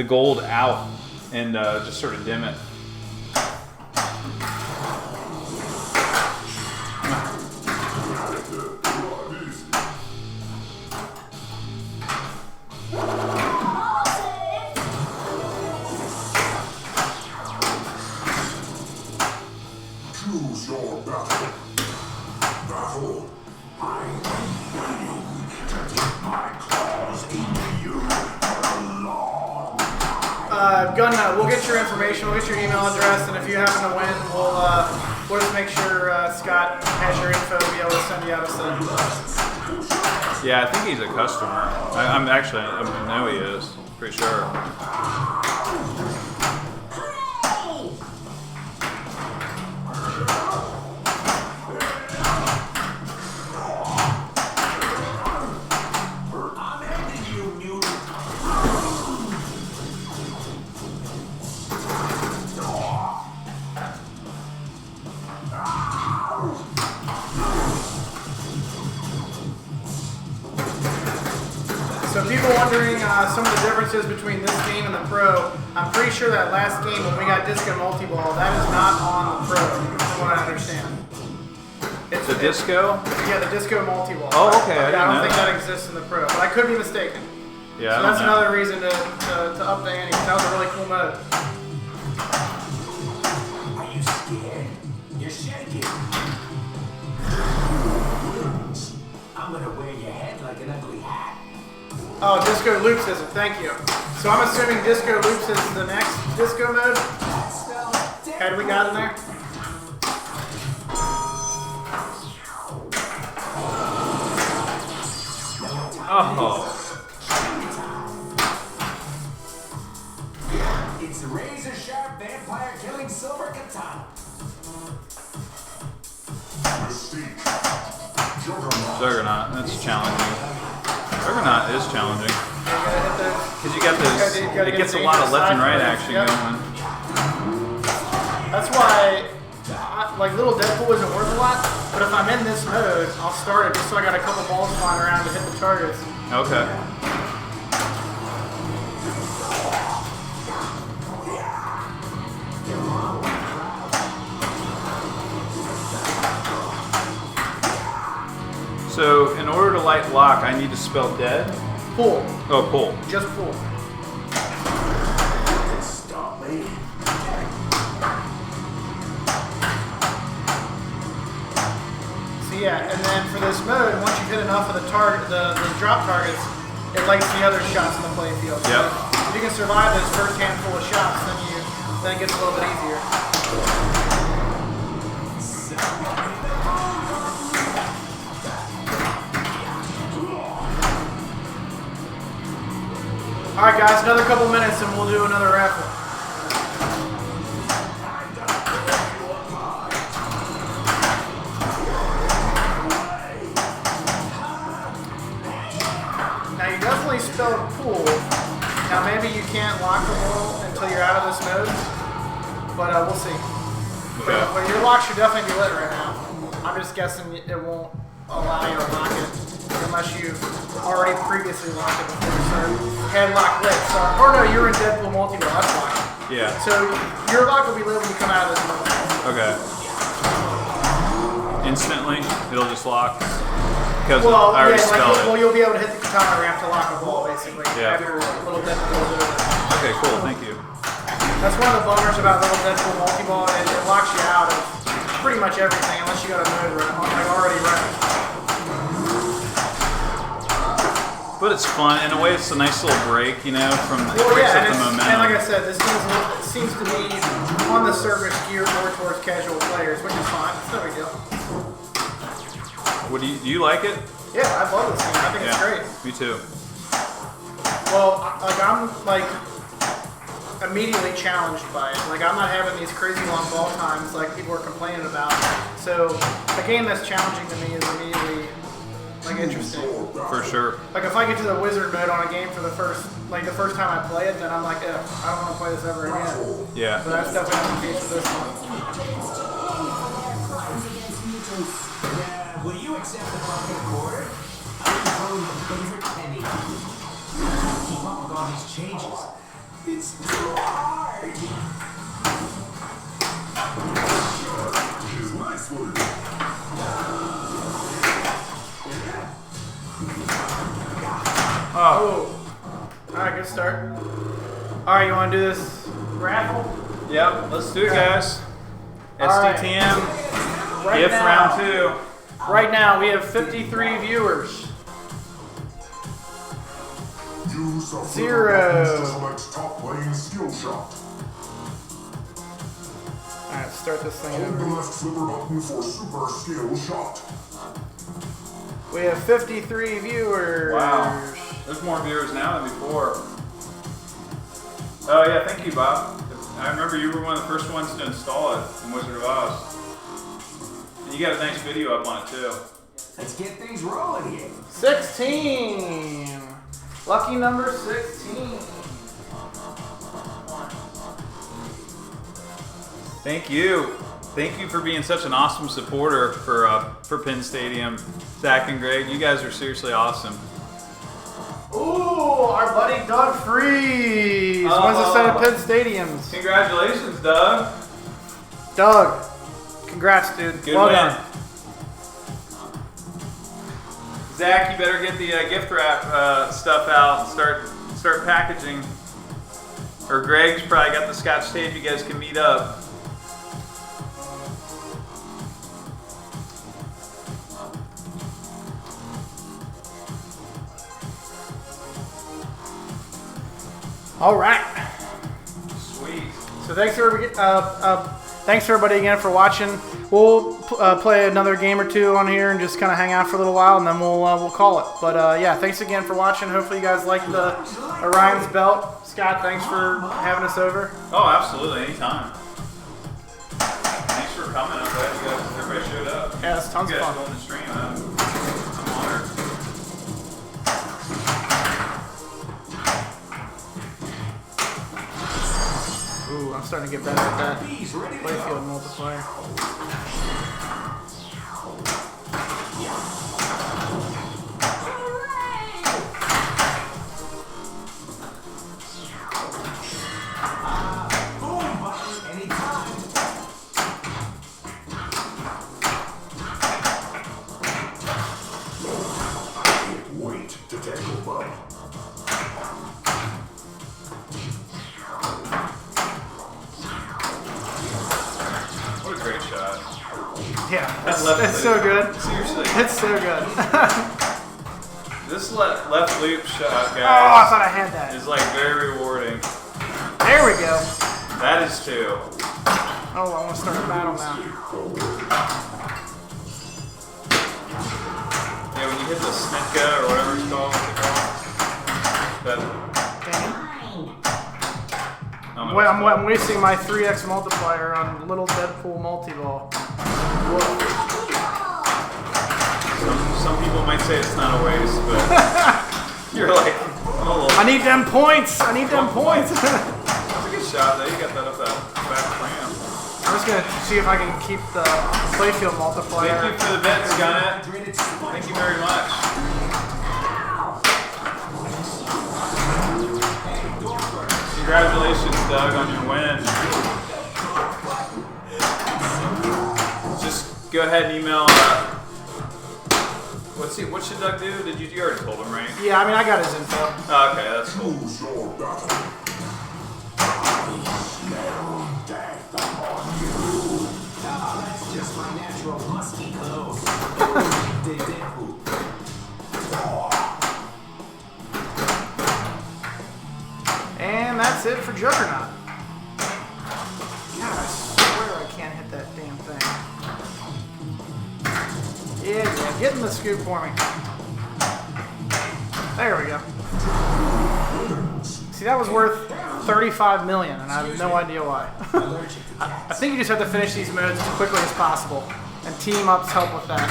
gold out and just sort of dim it. Battle? I am waiting to dip my claws into you for a long Gunna, we'll get your information, we'll get your email address, and if you happen to win, we'll just make sure Scott has your info to be able to send you out a set. Yeah, I think he's a customer. I know he is. Pretty sure. I'm ending you, mutant. So people wondering some of the differences between this game and the Pro, I'm pretty sure that last game when we got Disco Multi-Ball, that is not on the Pro, from what I understand. It's The disco? Yeah, the Disco Multi-Ball. Oh, okay, I I didn't don't know think that. that exists in the Pro, but I could be mistaken. Yeah, So I that's don't know. another reason to up the ante. That was a really cool mode. Are you scared? You're shaking. I'm gonna wear your head like an ugly hat. Oh, Disco Loops isn't. Thank you. So I'm assuming Disco Loops is the next Disco mode. That spells Had we got in there? Oh. It's a razor sharp vampire killing silver katana. Mystique. Juggernaut. Juggernaut. That's challenging. Juggernaut is challenging. You gotta hit those. Because you got those, You gotta it get gets a the lot of left and right side action yep. going. That's why, like, Little Deadpool isn't worth a lot, but if I'm in this mode, I'll start it just so I got a couple balls flying around to hit the targets. Okay. So, in order to light lock, I need to spell dead? Pull. Oh, pull. Just pull. Stop me. So yeah, and then for this mode, once you hit enough of the target, the drop targets, it lights the other shots in the playfield. So Yep. if you can survive this first handful of shots, then it gets a little bit easier. All right, guys, another couple minutes and we'll do another raffle. Now you definitely spelled pool. Now maybe you can't lock the ball until you're out of this mode, but we'll see. Okay. But your lock should definitely be lit right now. I'm just guessing it won't allow you to lock it unless you've already previously locked it before you started. Head lock lit. So, or no, you're in Deadpool Multi-Ball. That's locked. Yeah. So your lock will be lit when you come out of this mode. Okay. Instantly, it'll just lock. Because Well, I already yeah, spelled well, it. you'll be able to hit the katana ramp to lock a ball, basically. Yeah. Have your little Deadpool do it. Okay, cool. Thank you. That's one of the bummers about Little Deadpool Multi-Ball. It locks you out of pretty much everything unless you got a mode like already running. But it's fun. In a way, it's a nice little break, you know, from it Well, breaks yeah, up the and momentum. like I said, this seems to be on the surface geared more towards casual players, which is fine. It's no big deal. What do you like it? Yeah, I love this game. I think it's great. Me too. Well, like I'm like immediately challenged by it. Like I'm not having these crazy long ball times like people are complaining about. So a game that's challenging to me is immediately like interesting. For sure. Like if I get to the wizard mode on a game for the first time I play it, then I'm like, I don't want to play this ever again. Yeah. But that's definitely not the case with this one. Yeah, will you accept the bucket quarter? I'm going to pay for penny. Keep up with all these changes. It's too hard. It's nice work. Oh. Alright, good start. Alright, you want to do this raffle? Yep. Let's do it, guys. All right. Sdtm. Right Gift now. round 2. Right now, we have 53 viewers. Use the Zero. buttons to select top playing skill shot. Alright, start this thing Hold the over. left flipper button for super skill shot. We have 53 viewers. Wow. There's more viewers now than before. Oh yeah, thank you, Bob. I remember you were one of the first ones to install it in Wizard of Oz. And you got a nice video up on it too. Let's get things rolling here. 16. Lucky number 16. Thank you. Thank you for being such an awesome supporter for Penn Stadium. Zach and Greg, you guys are seriously awesome. Ooh, our buddy Doug Freeze wins a set of Penn Stadiums. Congratulations, Doug. Doug, congrats, dude. Good well win. done. Zach, you better get the gift wrap stuff out and start packaging. Or Greg's probably got the Scotch tape. You guys can meet up. All right. Sweet. So thanks for everybody again for watching. We'll play another game or two on here and just kind of hang out for a little while, and then we'll call it. But yeah, thanks again for watching. Hopefully you guys liked the Orion's belt. Scott, thanks for having us over. Oh, absolutely. Anytime. Thanks for coming. I'm glad you guys, everybody showed up. Yeah, it's tons You of guys fun. on the stream. I'm honored. Ooh, I'm starting to get better at that playfield multiplier. Boom button anytime. Wait to tackle Bub. What a great shot. Yeah, That left it's loop. so good. Seriously. It's so good. This left loop shot, Oh, I guys, thought I had that. is like very rewarding. There we go. That is 2. Oh, I want to start a battle now. Yeah, when you hit the Snitka or whatever it's called, that, I don't know what it's I'm called. wasting my 3x multiplier on little Deadpool multi-ball. Some people might say it's not a waste, but you're like, oh, I need them points. I need them points. that's a good shot though. You got that up that back clam. I'm just gonna see if I can keep the playfield multiplier. Thank you for the bets, Skynet. Thank you very much. Congratulations, Doug, on your win. Just go ahead and email. What should Doug do? You already told him, right? Yeah, I mean I got his info. Oh, okay, that's cool. Choose your battle. I smell death upon you. Ah, that's just my natural musky clothes. Deadpool. And that's it for Juggernaut. God, I swear I can't hit that damn thing. Yeah, get in the scoop for me. There we go. See, that was worth 35 million, and I have no idea why. I think you just have to finish these modes as quickly as possible, and team ups help with that.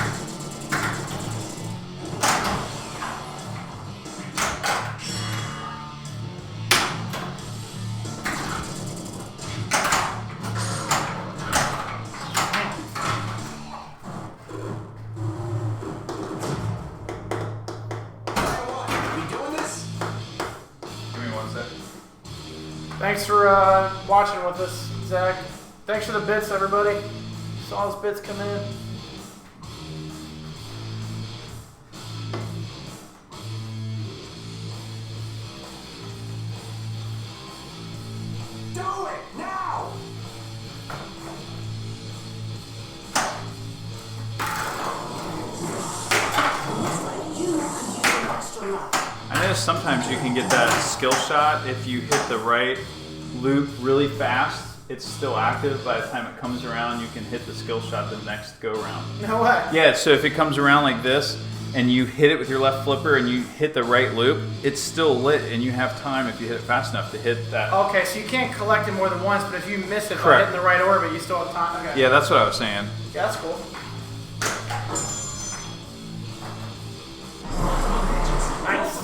We doing this? Give me 1 second. Thanks for watching with us, Zach. Thanks for the bits, everybody. Saw those bits come in. Do it now! is sometimes you can get that skill shot if you hit the right loop really fast. It's still active. By the time it comes around, you can hit the skill shot the next go round. No way. Yeah, so if it comes around like this and you hit it with your left flipper and you hit the right loop, it's still lit and you have time if you hit it fast enough to hit that. Okay, so you can't collect it more than once, but if you miss it by Correct. hitting the right orbit, you still have time. Okay. Yeah, that's what I was saying. Yeah, that's cool. Nice.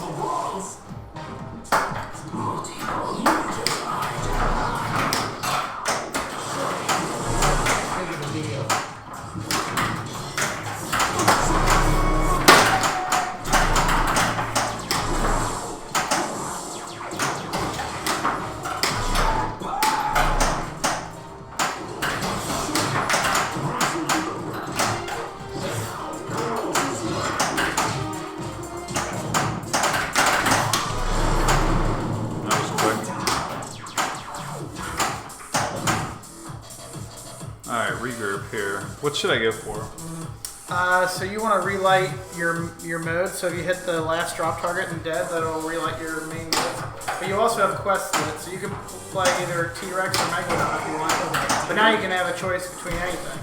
That was quick. Alright, regroup here. What should I go for? So you want to relight your mode. So if you hit the last drop target and dead, that'll relight your main mode. But you also have quests lit, so you can play either T-Rex or Megalodon if you want. But now you can have a choice between anything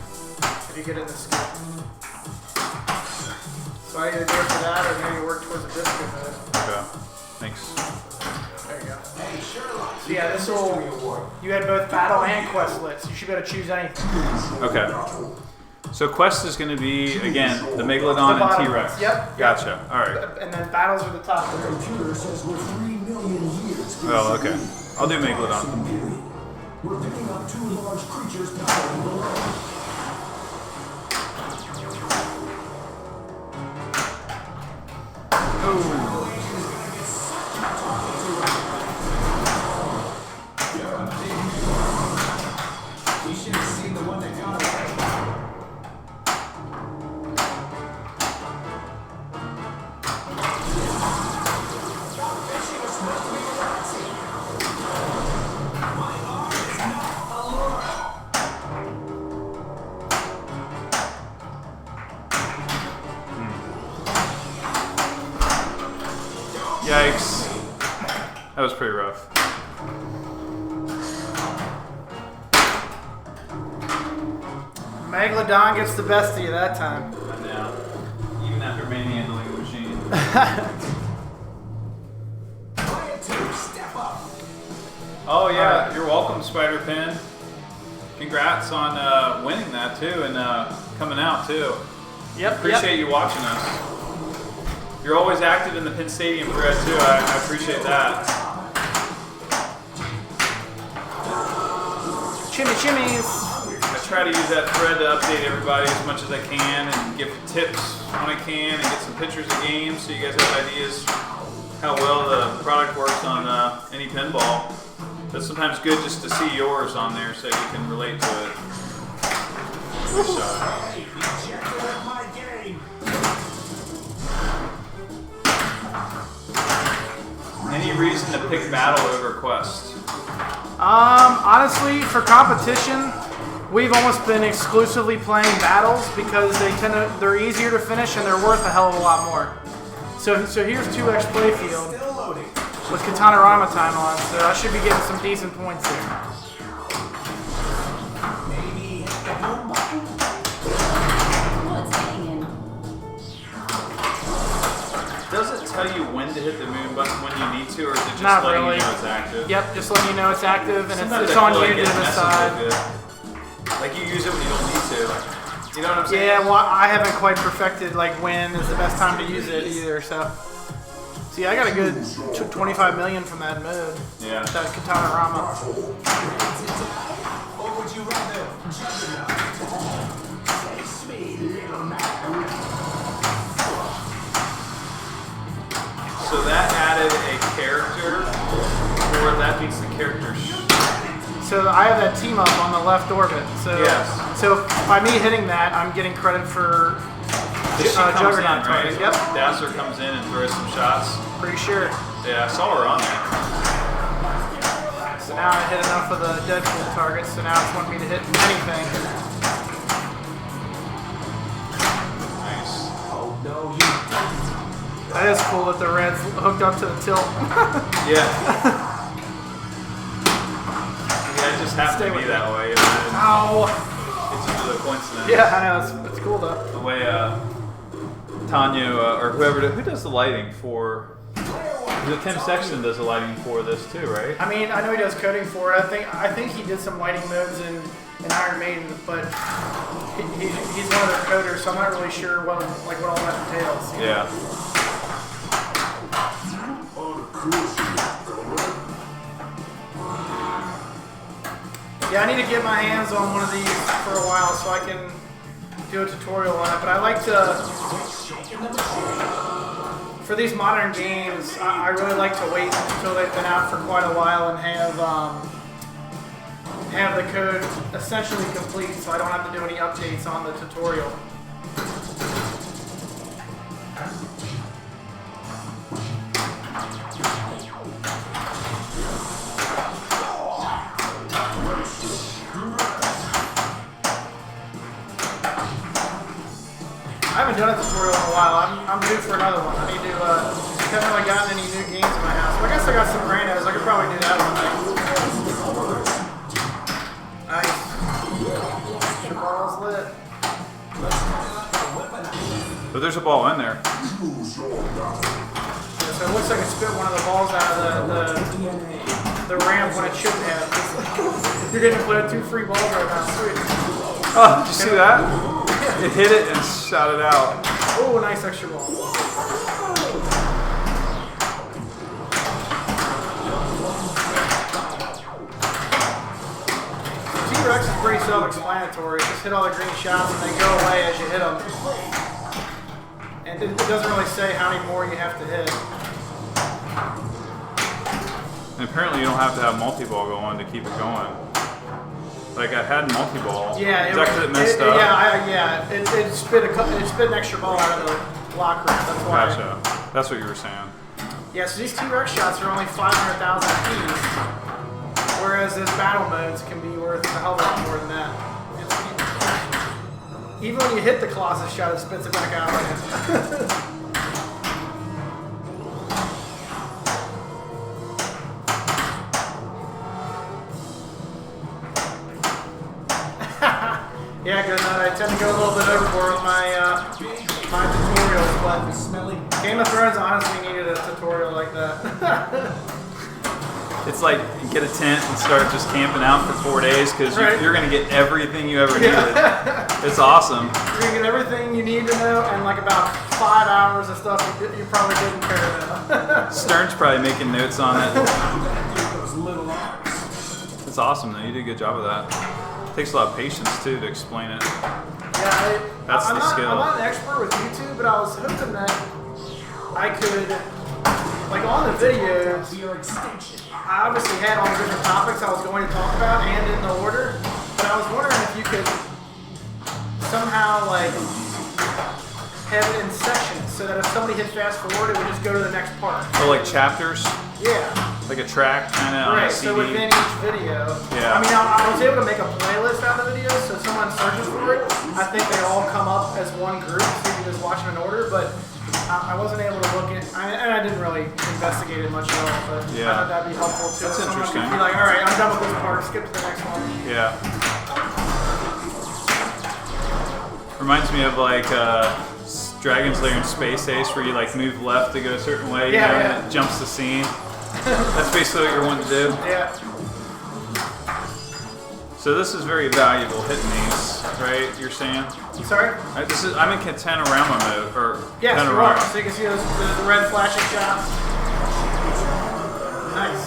if you get in the skill. So I either go for that or maybe work towards a disco mode. Okay. Thanks. There you go. Hey, Sherlock. So yeah, this will. You had both battle and quest lit, so you should be able to choose anything. Okay. So quest is going to be, again, the Megalodon The and bottom T-Rex. ones, yep. Gotcha. Alright. And then battles are the top three. Computer says we're 3 million years. Oh, okay. I'll do Megalodon. Period. We're picking up 2 large creatures powering below. You should have seen the one that got away. She was supposed to be relaxing. My arm is not Allura. Yikes. That was pretty rough. Megalodon gets the best of you that time. I know. Even after manhandling the machine. Player 2, step up. Oh yeah, you're welcome, Spider Pen. Congrats on winning that too and coming out too. Yep. Appreciate you watching us. You're always active in the Penn Stadium thread too. I appreciate that. Chimmies. I try to use that thread to update everybody as much as I can and give tips when I can and get some pictures of games so you guys have ideas how well the product works on any pinball. But sometimes good just to see yours on there so you can relate to it. So, Hey, you checked out my game. any reason to pick battle over quest? Honestly, for competition, we've almost been exclusively playing battles because they're easier to finish and they're worth a hell of a lot more. So here's 2x playfield Still loading. with Katanorama time on, so I should be getting some decent points here. Maybe hit the home button. What's hanging? Does it tell you when to hit the moon button when you need to, or is it just Not letting really. you know it's active? Yep, just letting you know it's active and Sometimes it's I on feel you like to it messes decide. with it. Like you use it when you don't need to. You know what I'm saying? Yeah, well, I haven't quite perfected like when is the best time to use it either. So, see, I got a good 25 million from that mode. Yeah. That Katanorama. Or would you rather Juggernaut? Face me, little man. So that added a character, or that beats the character. So I have that team up on the left orbit. So, Yes. so by me hitting that, I'm getting credit for She comes in, Juggernaut right? target. Yep, Dazzler comes in and throws some shots. pretty sure. Yeah, I saw her on there. So now I hit enough of the Deadpool targets. So now it's wanting me to hit anything. Nice. Oh no, you don't. That is cool that the red's hooked up to the tilt. Yeah. Yeah, it just happened Stay to be with that way. Ow! It's just a coincidence. Yeah, I know. It's cool though. The way Tanya or who does the lighting for. Tim Sexton does the lighting for this too, right? I mean, I know he does coding for it. I think he did some lighting modes in Iron Maiden, but he's one of their coders, so I'm not really sure what all that entails. Yeah. Yeah, I need to get my hands on one of these for a while so I can do a tutorial on it. But I like to, for these modern games, I really like to wait until they've been out for quite a while and have the code essentially complete, so I don't have to do any updates on the tutorial. I haven't done a tutorial in a while. I'm due for another one. I need to, haven't really gotten any new games in my house. But I guess I got some randos. I could probably do that one night. Nice. Your ball's lit. But there's a ball in there. Yeah, so it looks like it spit one of the balls out of the ramp when it shouldn't have. You're getting to play with 2 free balls right now. Sweet. Oh, did you see that? It hit it and shot it out. Oh, nice extra ball. T-Rex is pretty self-explanatory. Just hit all the green shots and they go away as you hit them. And it doesn't really say how many more you have to hit. And apparently you don't have to have multi-ball going to keep it going. Like I had multi-ball. Yeah, Is that 'cause it messed up? Yeah, it spit an extra ball out of the lock ramp. That's why. Gotcha. That's what you were saying. Yeah, so these T-Rex shots are only 500,000 apiece, whereas those battle modes can be worth a hell of a lot more than that. Even when you hit the Colossus shot, it spits it back out on you. Yeah, good night. I tend to go a little bit overboard with my tutorials, but Game of Thrones honestly needed a tutorial like that. It's like you get a tent and start just camping out for 4 days because Right. you're going to get everything you ever needed. It's awesome. You're gonna get everything you need to know and like about 5 hours of stuff you probably didn't care about. Stern's probably making notes on it. It's awesome though. You did a good job of that. Takes a lot of patience too to explain it. Yeah, That's I'm the not, skill. I'm not an expert with YouTube, but I was hoping that I could, like on the videos, I obviously had all the different topics I was going to talk about and in the order, but I was wondering if you could somehow like have it in sections so that if somebody hit fast forward, it would just go to the next part. Or like chapters, Yeah. like a track kind of on a Right, CD. so within each video. Yeah. I mean, I was able to make a playlist out of the videos, so if someone searches for it, I think they all come up as one group, so you can just watch them in order, but I wasn't able to look at, and I didn't really investigate it much at all, but I Yeah. thought that'd be helpful too. That's Someone interesting. could be like, alright, I'm done with this part, skip to the next one. Yeah. Reminds me of like Dragon Slayer and Space Ace where you like move left to go a certain way, Yeah, you know, yeah. and it jumps the scene. That's basically what you're wanting to do. Yeah. So this is very valuable hitting these, right? You're saying? Sorry? I'm in Catanarama mode, or Yes, you Catanarama. are. So you can see the red flashing shots. Nice.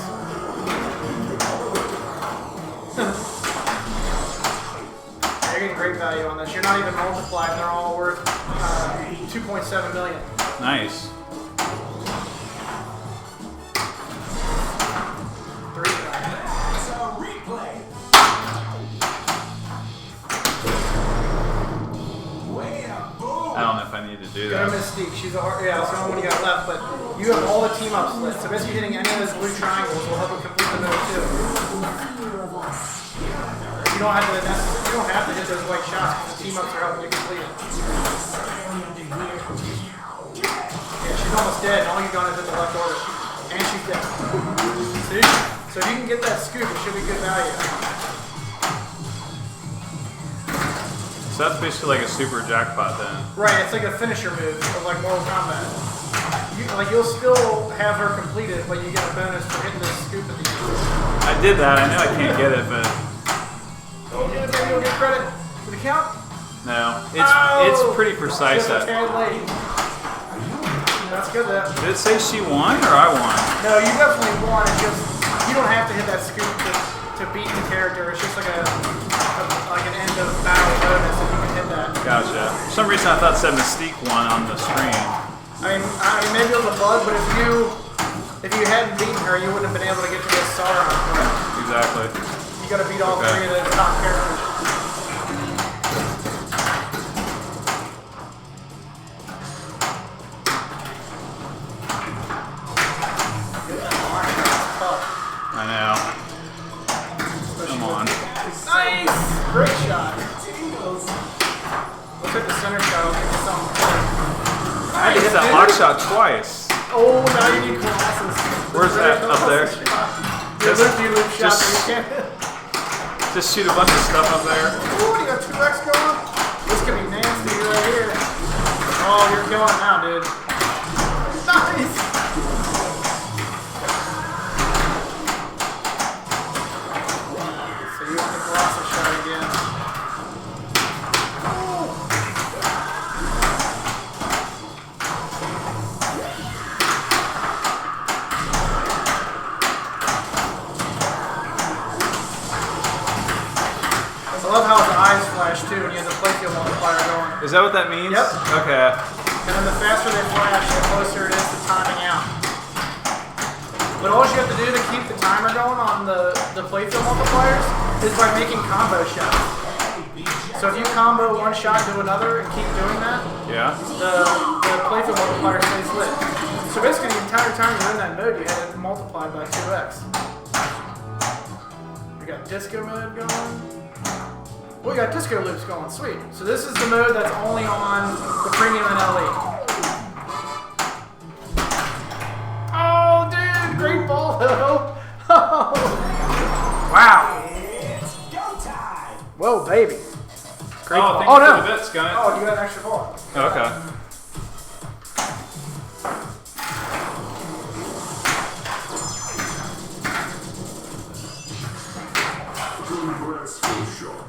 You're getting great value on this. You're not even multiplied. They're all worth 2.7 million. Nice. 3. I don't know if I need to do Go to that. Mystique. She's a hard, yeah, it's the only one you got left, but you have all the team ups lit. So basically hitting any of those blue triangles will help you complete the move too. You don't have to hit those white shots because the team ups are helping you complete it. Yeah, she's almost almost dead, and all you've done is hit the left orbit. And she's dead. See? So if you can get that scoop, it should be good value. So that's basically like a super jackpot then. Right, it's like a finisher move of like Mortal Kombat. You'll still have her completed, but you get a bonus for hitting this scoop at the end. I did that. I know I can't get it, but Oh, yeah, maybe you'll get credit for the count. no. It's pretty precise. Just a tad late. That's good though. Did it say she won or I won? No, you definitely won. It's just you don't have to hit that scoop to beat the character. It's just like an end of battle bonus if you can hit that. Gotcha. For some reason I thought it said Mystique won on the screen. I mean maybe it was a bug, but if you hadn't beaten her, you wouldn't have been able to get to this Sauron point. Exactly. You got to beat all three of the top characters. I know. Come on. Nice! Great shot. We'll take the center shot. I'll give you something. I had to hit that lock shot twice. Oh, now you need Colossus. Where's that? Up there? Your loop shot just- that you can't. Just shoot a bunch of stuff up there. Ooh, you got 2x going? This could be nasty right here. Oh, you're killing now, dude. Nice! So you want the Colossus shot again. I love how his eyes flash too, and he has a playfield multiplier going. Is that what that means? Yep. Okay. And then the faster they flash, the closer it is to timing out. But all you have to do to keep the timer going on the playfield multipliers is by making combo shots. So if you combo one shot to another and keep doing that, Yeah. the playfield multiplier stays lit. So basically the entire time you're in that mode, you had it multiplied by 2x. We got disco mode going. We got disco loops going, sweet. So this is the mode that's only on the premium and LE. Oh, dude, great ball though. Wow. It's go time! Whoa, baby. Great ball. Oh, thank Oh you no. for the bits, Gunnet. Oh, you got an extra ball. Okay. Congrats, full shot.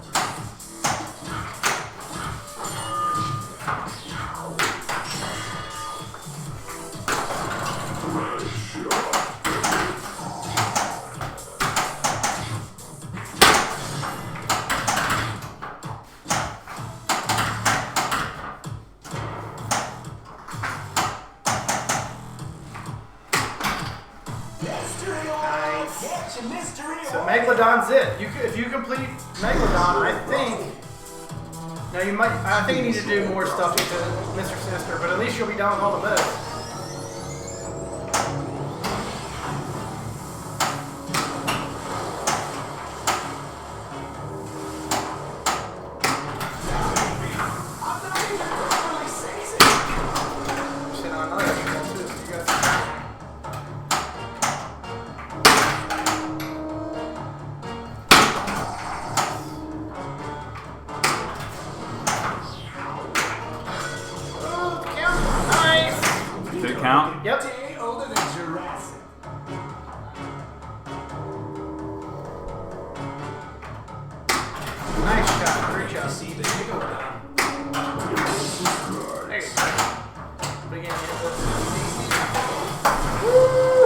Mystery oil! Catch a mystery So oil! Megalodon's it. If you complete Megalodon, I think. Now you might. I think you need to do more stuff with Mr. Sinister, but at least you'll be done with all the modes. Shit, I know that's cool too, so you guys- Oh, count. Nice. Did it count? Yep. Day older than Jurassic. Nice shot. Great shot. See the Megalodon. There you go. Begin to hit this. Woo!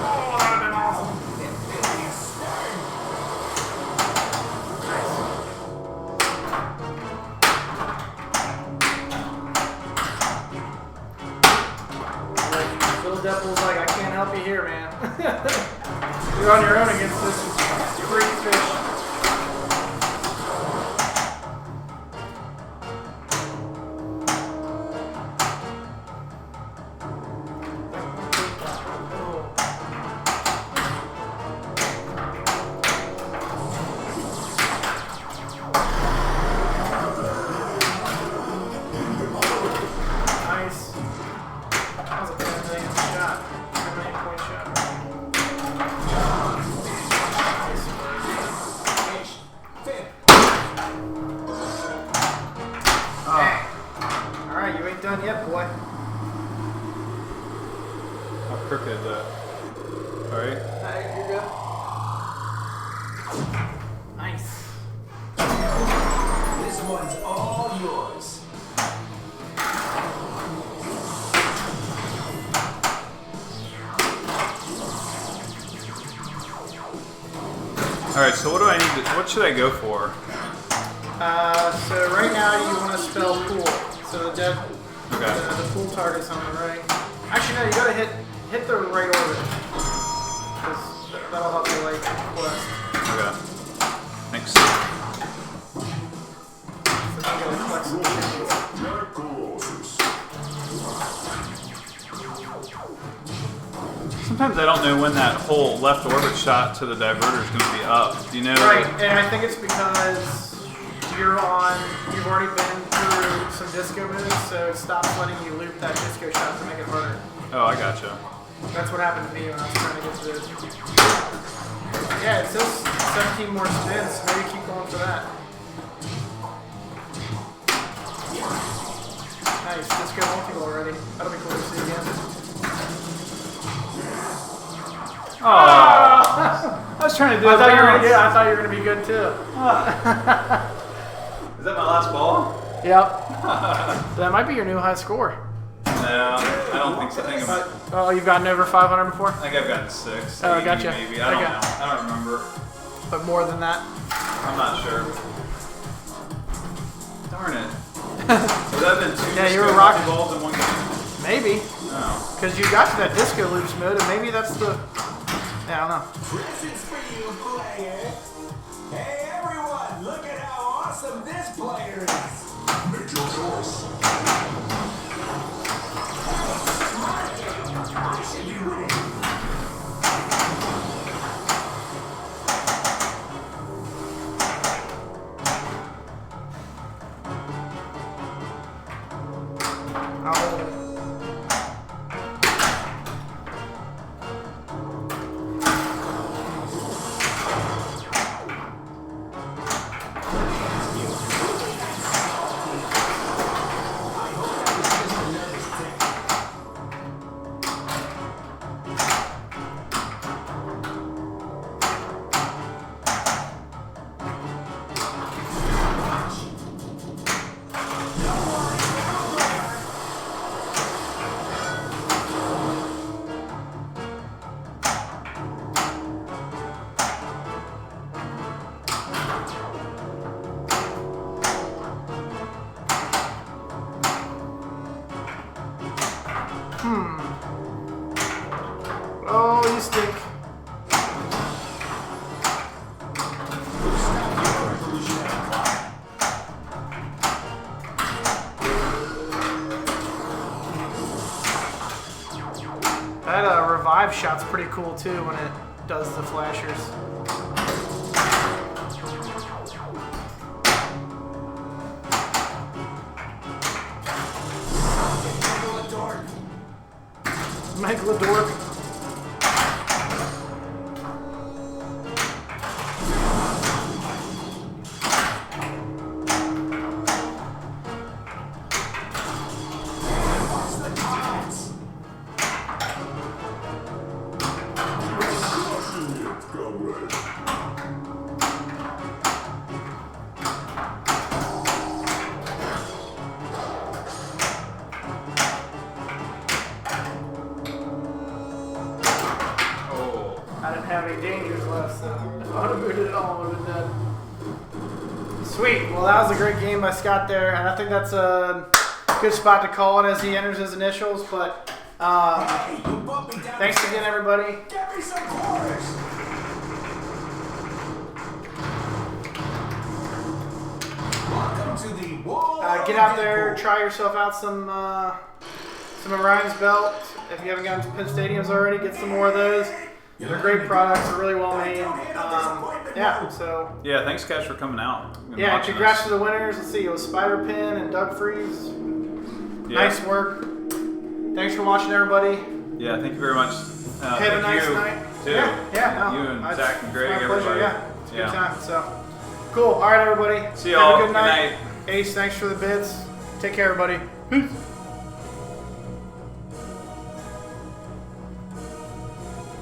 Oh, that would've been awesome. Little Deadpool's like, I can't help you here, man. You're on your own against this freak fish. Nice. ain't done yet, boy. How crooked is that? Alright. Alright, you're good. Nice. This one's all yours. Alright, so what do I need to, what should I go for? So right now you want to spell pool. So the pool target's on the right. Actually, no, you gotta hit the right orbit. 'Cause that'll help you like quest. Okay. Thanks. So you gotta collect some tickets. Sometimes I don't know when that whole left orbit shot to the diverter is going to be up. Do you know? Right, and I think it's because you've already been through some disco moves, so it stops letting you loop that disco shot to make it harder. Oh, I gotcha. That's what happened to me when I was trying to get to this. Yeah, it says 17 more spins, so maybe keep going for that. Nice, disco multi already. That'll be cool to see again. Oh, I was trying to do I it. thought you were gonna be good too. Is that my last ball? Yep. That might be your new high score. No, I don't think so. I think, Oh, you've gotten over 500 before? I think I've gotten 6. Oh, 80 gotcha. Maybe. I don't know. I don't remember. But more than that? I'm not sure. Darn it. Would that have been 2 Yeah, you were disco rocking. balls in one game? Maybe. No. Because you got to that disco loops mode, and maybe that's the... Yeah, I don't know. Presents for you, player. Hey, everyone, look at how awesome this player is. Make your choice. I should be winning. Oh, you stink. That revive shot's pretty cool too when it does the flashers. Megalodorp. I didn't have any dangers left, so if I would have booted it all, I would have been dead. Sweet. Well, that was a great game by Scott there, and I think that's a good spot to call it as he enters his initials. But Hey, you bumped me down. thanks again, everybody. Get me some quarters. Welcome to the wall. Get out there, try yourself out some Orion's belt. If you haven't gotten to Pin Stadiums already, get some more of those. They're great products. They're really well made. Yeah. So Yeah, thanks guys for coming out. and yeah, watching congrats us. to the winners. Let's see, it was Spider Pin and Doug Freeze. Yeah. Nice work. Thanks for watching, everybody. Yeah, thank you very much. Have a Thank nice you, night. Too. Yeah. No, You and it's Zach and Greg, my pleasure, everybody. Yeah, it's a good time. So cool. All right, everybody. See Have y'all. a good Good night. night. Ace, thanks for the bids. Take care, everybody. Peace.